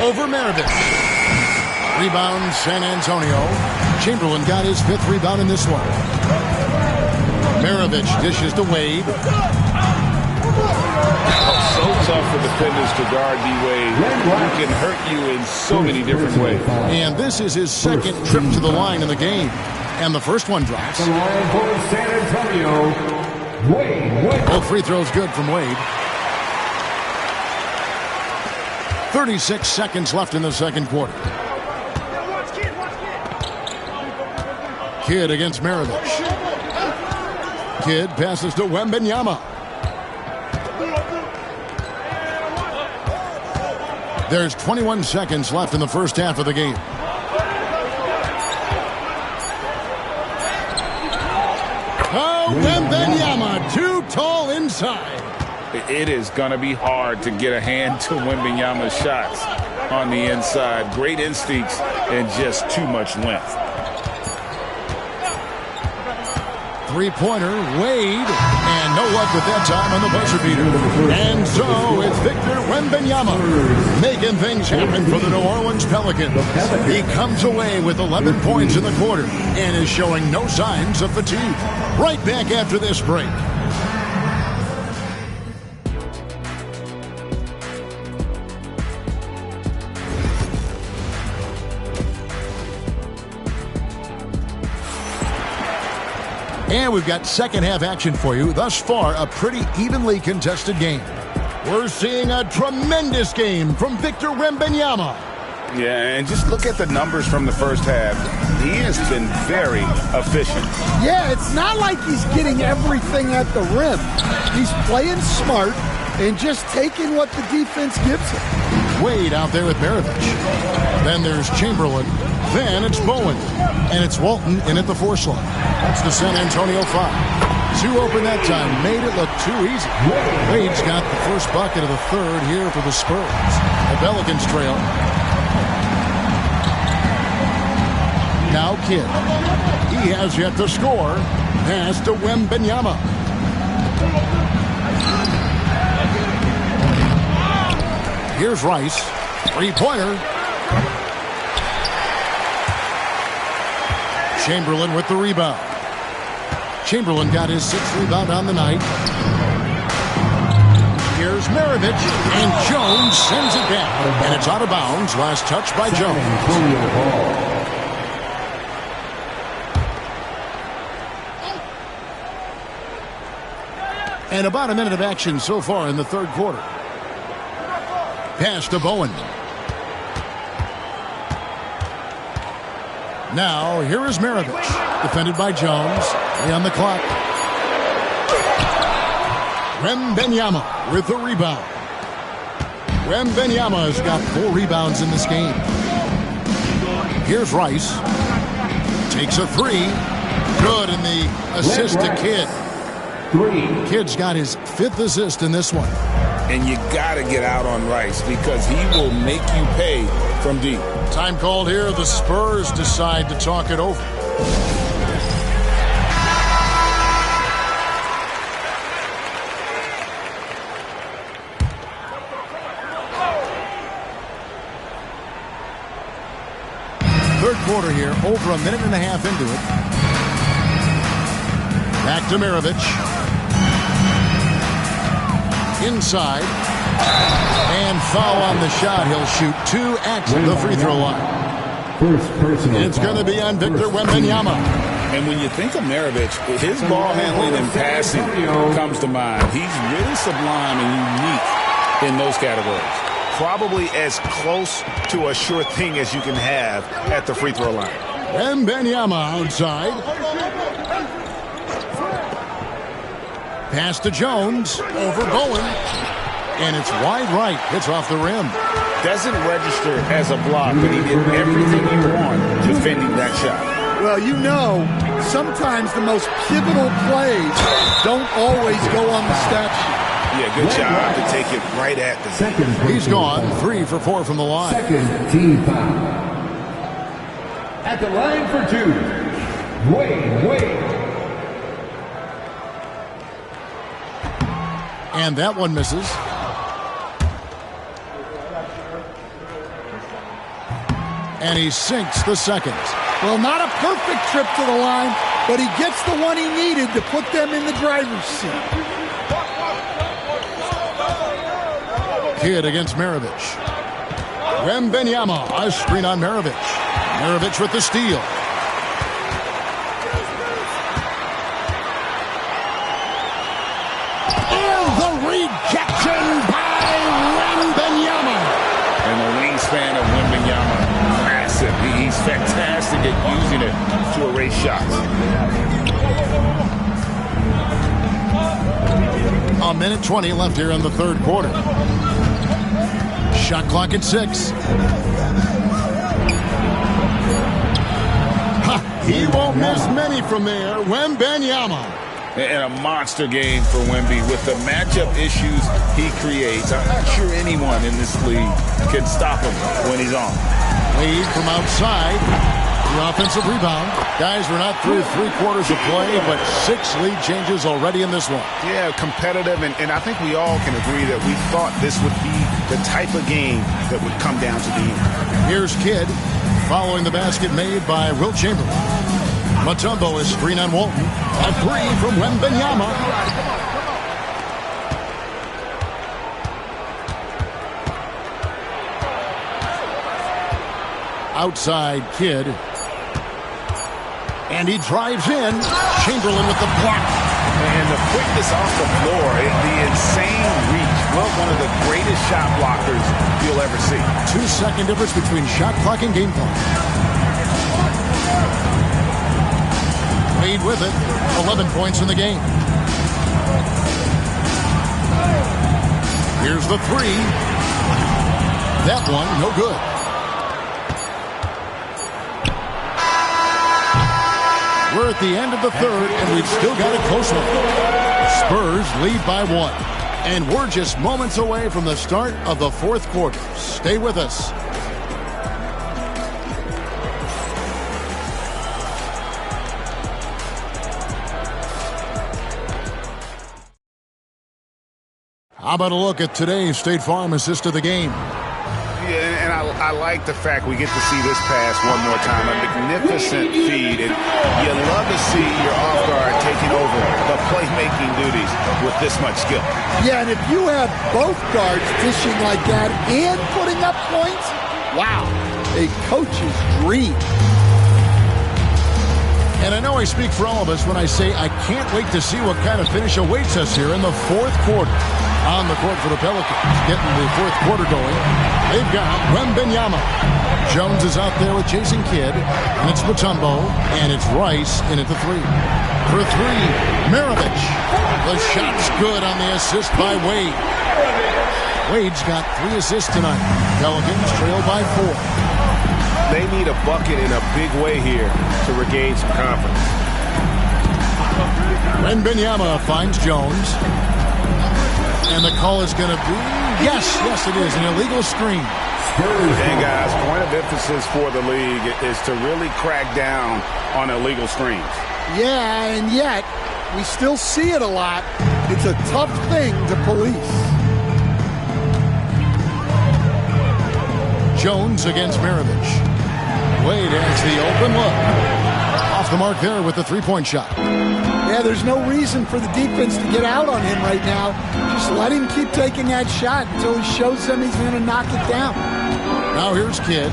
S2: Over Maravich. Rebound San Antonio. Chamberlain got his 5th rebound in this one. Maravich dishes to Wade.
S13: So tough for defenders to guard D-Wade. He can hurt you in so many different ways.
S2: And this is his second trip to the line in the game. And the first one drops.
S1: The line for San Antonio, Wade.
S2: Both free throws good from Wade. 36 seconds left in the second quarter. Kidd against Maravich. Kidd passes to Wembanyama. There's 21 seconds left in the first half of the game. Oh, Wembanyama, too tall inside.
S13: It is going to be hard to get a hand to Wembanyama's shots on the inside. Great instincts and just too much length.
S2: Three-pointer, Wade, and no luck with that time on the buzzer beater. And so it's Victor Wembanyama making things happen for the New Orleans Pelicans. He comes away with 11 points in the quarter and is showing no signs of fatigue. Right back after this break. And we've got second half action for you. Thus far, a pretty evenly contested game. We're seeing a tremendous game from Victor Wembanyama.
S13: Yeah, and just look at the numbers from the first half. He has been very efficient.
S12: Yeah, it's not like he's getting everything at the rim. He's playing smart and just taking what the defense gives him.
S2: Wade out there with Maravich. Then there's Chamberlain. Then it's Bowen. And it's Walton in at the 4 slot. That's the San Antonio 5. 2 open that time. Made it look too easy. Wade's got the first bucket of the third here for the Spurs. The Pelicans trail. Now Kidd. He has yet to score. Pass to Wembanyama. Here's Rice. Three-pointer. Chamberlain with the rebound. Chamberlain got his 6th rebound on the night. Here's Maravich, and Jones sends it down. And it's out of bounds. Last touch by Jones. And about a minute of action so far in the third quarter. Pass to Bowen. Now, here is Maravich, defended by Jones. 3 on the clock. Wembanyama with the rebound. Wembanyama's got 4 rebounds in this game. Here's Rice. Takes a 3. Good, and the assist to Kidd. Kidd's got his 5th assist in this one.
S13: And you got to get out on Rice because he will make you pay from deep.
S2: Time called here. The Spurs decide to talk it over. Third quarter here, over a minute and a half into it. Back to Maravich. Inside. And foul on the shot. He'll shoot 2 at the free throw line. It's going to be on Victor Wembanyama.
S13: And when you think of Maravich, his ball handling and passing comes to mind. He's really sublime and unique in those categories.
S9: Probably as close to a sure thing as you can have at the free throw line.
S2: Wembanyama outside. Pass to Jones. Over Bowen. And it's wide right. It's off the rim.
S13: Doesn't register as a block, but he did everything you want defending that shot.
S12: Well, you know, sometimes the most pivotal plays don't always go on the stat sheet.
S9: Yeah, good job to take it right at the second.
S2: He's gone 3 for 4 from the line.
S1: Second team foul. At the line for 2, Wade.
S2: And that one misses. And he sinks the second.
S12: Well, not a perfect trip to the line, but he gets the one he needed to put them in the driver's seat.
S2: Kidd against Maravich. Wembanyama, a screen on Maravich. Maravich with the steal. And the rejection by Wembanyama.
S13: And the wingspan of Wembanyama, massive. He's fantastic at using it to erase shots.
S2: A minute 20 left here in the third quarter. Shot clock at 6. Ha, he won't miss many from there. Wembanyama.
S13: And a monster game for Wemby with the matchup issues he creates. I'm not sure anyone in this league can stop him when he's on.
S2: Lead from outside. The offensive rebound. Guys, we're not through 3 quarters of play, but 6 lead changes already in this one.
S9: Yeah, competitive, and I think we all can agree that we thought this would be the type of game that would come down to the end.
S2: Here's Kidd following the basket made by Wilt Chamberlain. Mutombo is screen on Walton. A 3 from Wembanyama. Outside Kidd. And he drives in. Chamberlain with the block.
S9: And the quickness off the floor, the insane reach. Well, one of the greatest shot blockers you'll ever see.
S2: 2-second difference between shot clock and game clock. Wade with it. 11 points in the game. Here's the 3. That one, no good. We're at the end of the third, and we've still got a close one. Spurs lead by 1. And we're just moments away from the start of the fourth quarter. Stay with us. How about a look at today's State Farm assist of the game?
S9: Yeah, and I like the fact we get to see this pass one more time. A magnificent feed, and you love to see your off guard taking over the playmaking duties with this much skill.
S12: Yeah, and if you have both guards dishing like that and putting up points, wow, a coach's dream.
S2: And I know I speak for all of us when I say I can't wait to see what kind of finish awaits us here in the fourth quarter. On the court for the Pelicans, getting the fourth quarter going. They've got Wembanyama. Jones is out there with Jason Kidd, and it's Mutombo, and it's Rice in at the 3. For 3, Maravich. The shot's good on the assist by Wade. Wade's got 3 assists tonight. Pelicans trail by 4.
S9: They need a bucket in a big way here to regain some confidence.
S2: Wembanyama finds Jones. And the call is going to be, yes, it is, an illegal screen.
S9: And guys, point of emphasis for the league is to really crack down on illegal screens.
S12: Yeah, and yet, we still see it a lot. It's a tough thing to police.
S2: Jones against Maravich. Wade has the open look. Off the mark there with the 3-point shot.
S12: Yeah, there's no reason for the defense to get out on him right now. Just let him keep taking that shot until he shows them he's going to knock it down.
S2: Now here's Kidd.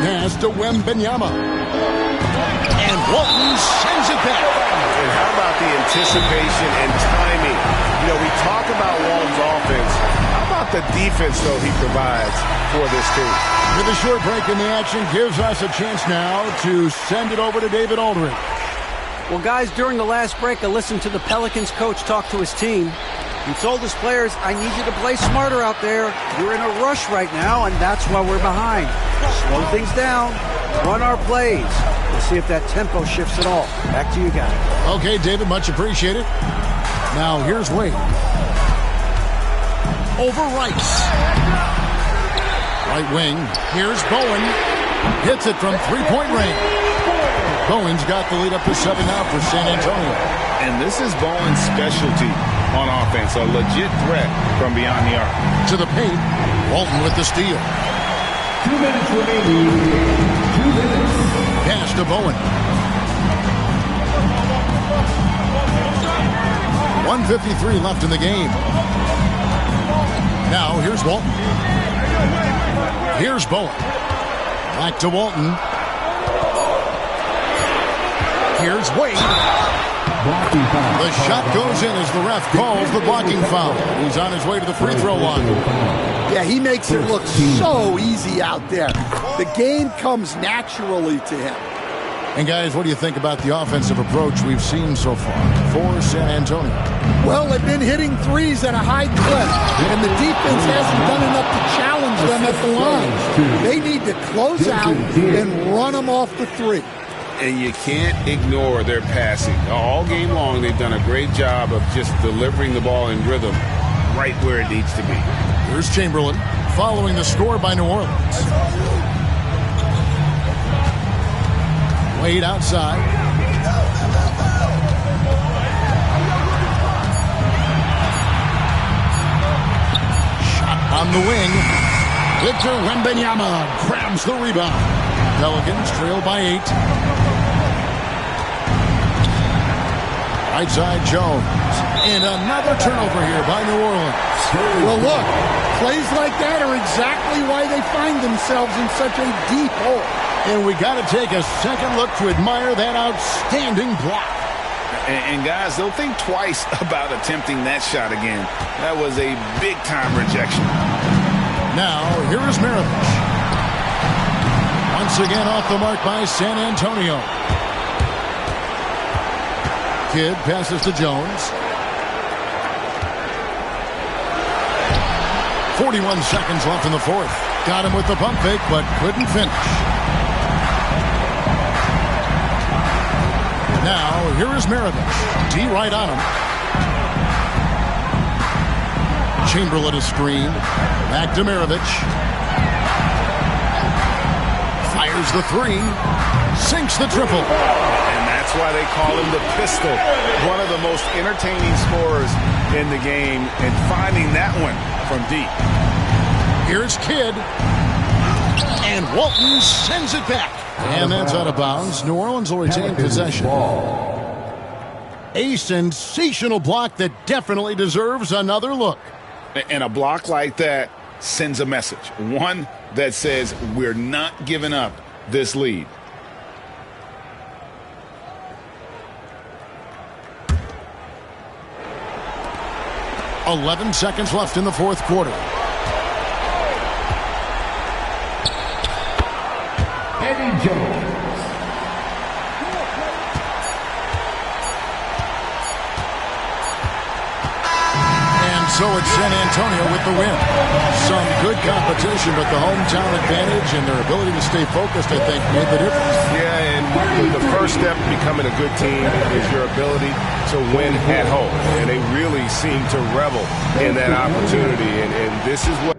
S2: pass to Wembanyama. And Walton sends it back.
S9: And how about the anticipation and timing? You know, we talk about Walton's offense. How about the defense, though, he provides for this team?
S2: With a short break in the action, gives us a chance now to send it over to David Aldridge.
S10: Well, guys, during the last break, I listened to the Pelicans coach talk to his team. He told his players, I need you to play smarter out there. You're in a rush right now, and that's why we're behind. Slow things down. Run our plays. We'll see if that tempo shifts at all. Back to you guys.
S2: Okay, David, much appreciated. Now, here's Wade. Over Rice. Right wing. Here's Bowen. Hits it from three-point range. Bowen's got the lead up to 7 now for San Antonio.
S13: And this is Bowen's specialty on offense, a legit threat from beyond the arc.
S2: To the paint, Walton with the steal.
S1: 2 minutes remaining. 2 minutes.
S2: Pass to Bowen. 1:53 left in the game. Now, here's Walton. Here's Bowen. Back to Walton. Here's Wade. The shot goes in as the ref calls the blocking foul. He's on his way to the free throw line.
S12: Yeah, he makes it look so easy out there. The game comes naturally to him.
S2: And guys, what do you think about the offensive approach we've seen so far for San Antonio?
S12: Well, they've been hitting threes at a high clip, and the defense hasn't done enough to challenge them at the line. They need to close out and run them off the three.
S9: And you can't ignore their passing. All game long, they've done a great job of just delivering the ball in rhythm right where it needs to be.
S2: Here's Chamberlain following the score by New Orleans. Wade outside. Shot on the wing. Victor Wembanyama grabs the rebound. Pelicans trail by 8. Right side Jones. And another turnover here by New Orleans.
S12: Well, look, plays like that are exactly why they find themselves in such a deep hole.
S2: And we got to take a second look to admire that outstanding block.
S13: And guys, they'll think twice about attempting that shot again. That was a big-time rejection.
S2: Now, here is Maravich. Once again off the mark by San Antonio. Kidd passes to Jones. 41 seconds left in the fourth. Got him with the pump fake, but couldn't finish. Now, here is Maravich. D right on him. Chamberlain is screened. Back to Maravich. Fires the three. Sinks the triple.
S9: And that's why they call him the pistol. One of the most entertaining scorers in the game. And finding that one from deep.
S2: Here's Kidd. And Walton sends it back. And that's out of bounds. New Orleans will retain possession. A sensational block that definitely deserves another look.
S13: And a block like that sends a message. One that says we're not giving up this lead.
S2: .11 seconds left in the fourth quarter.
S1: Eddie Jones.
S2: So it's San Antonio with the win. Some good competition, but the hometown advantage and their ability to stay focused, I think, made the difference.
S9: Yeah, and the first step to becoming a good team is your ability to win at home. And they really seem to revel in that opportunity. And this is what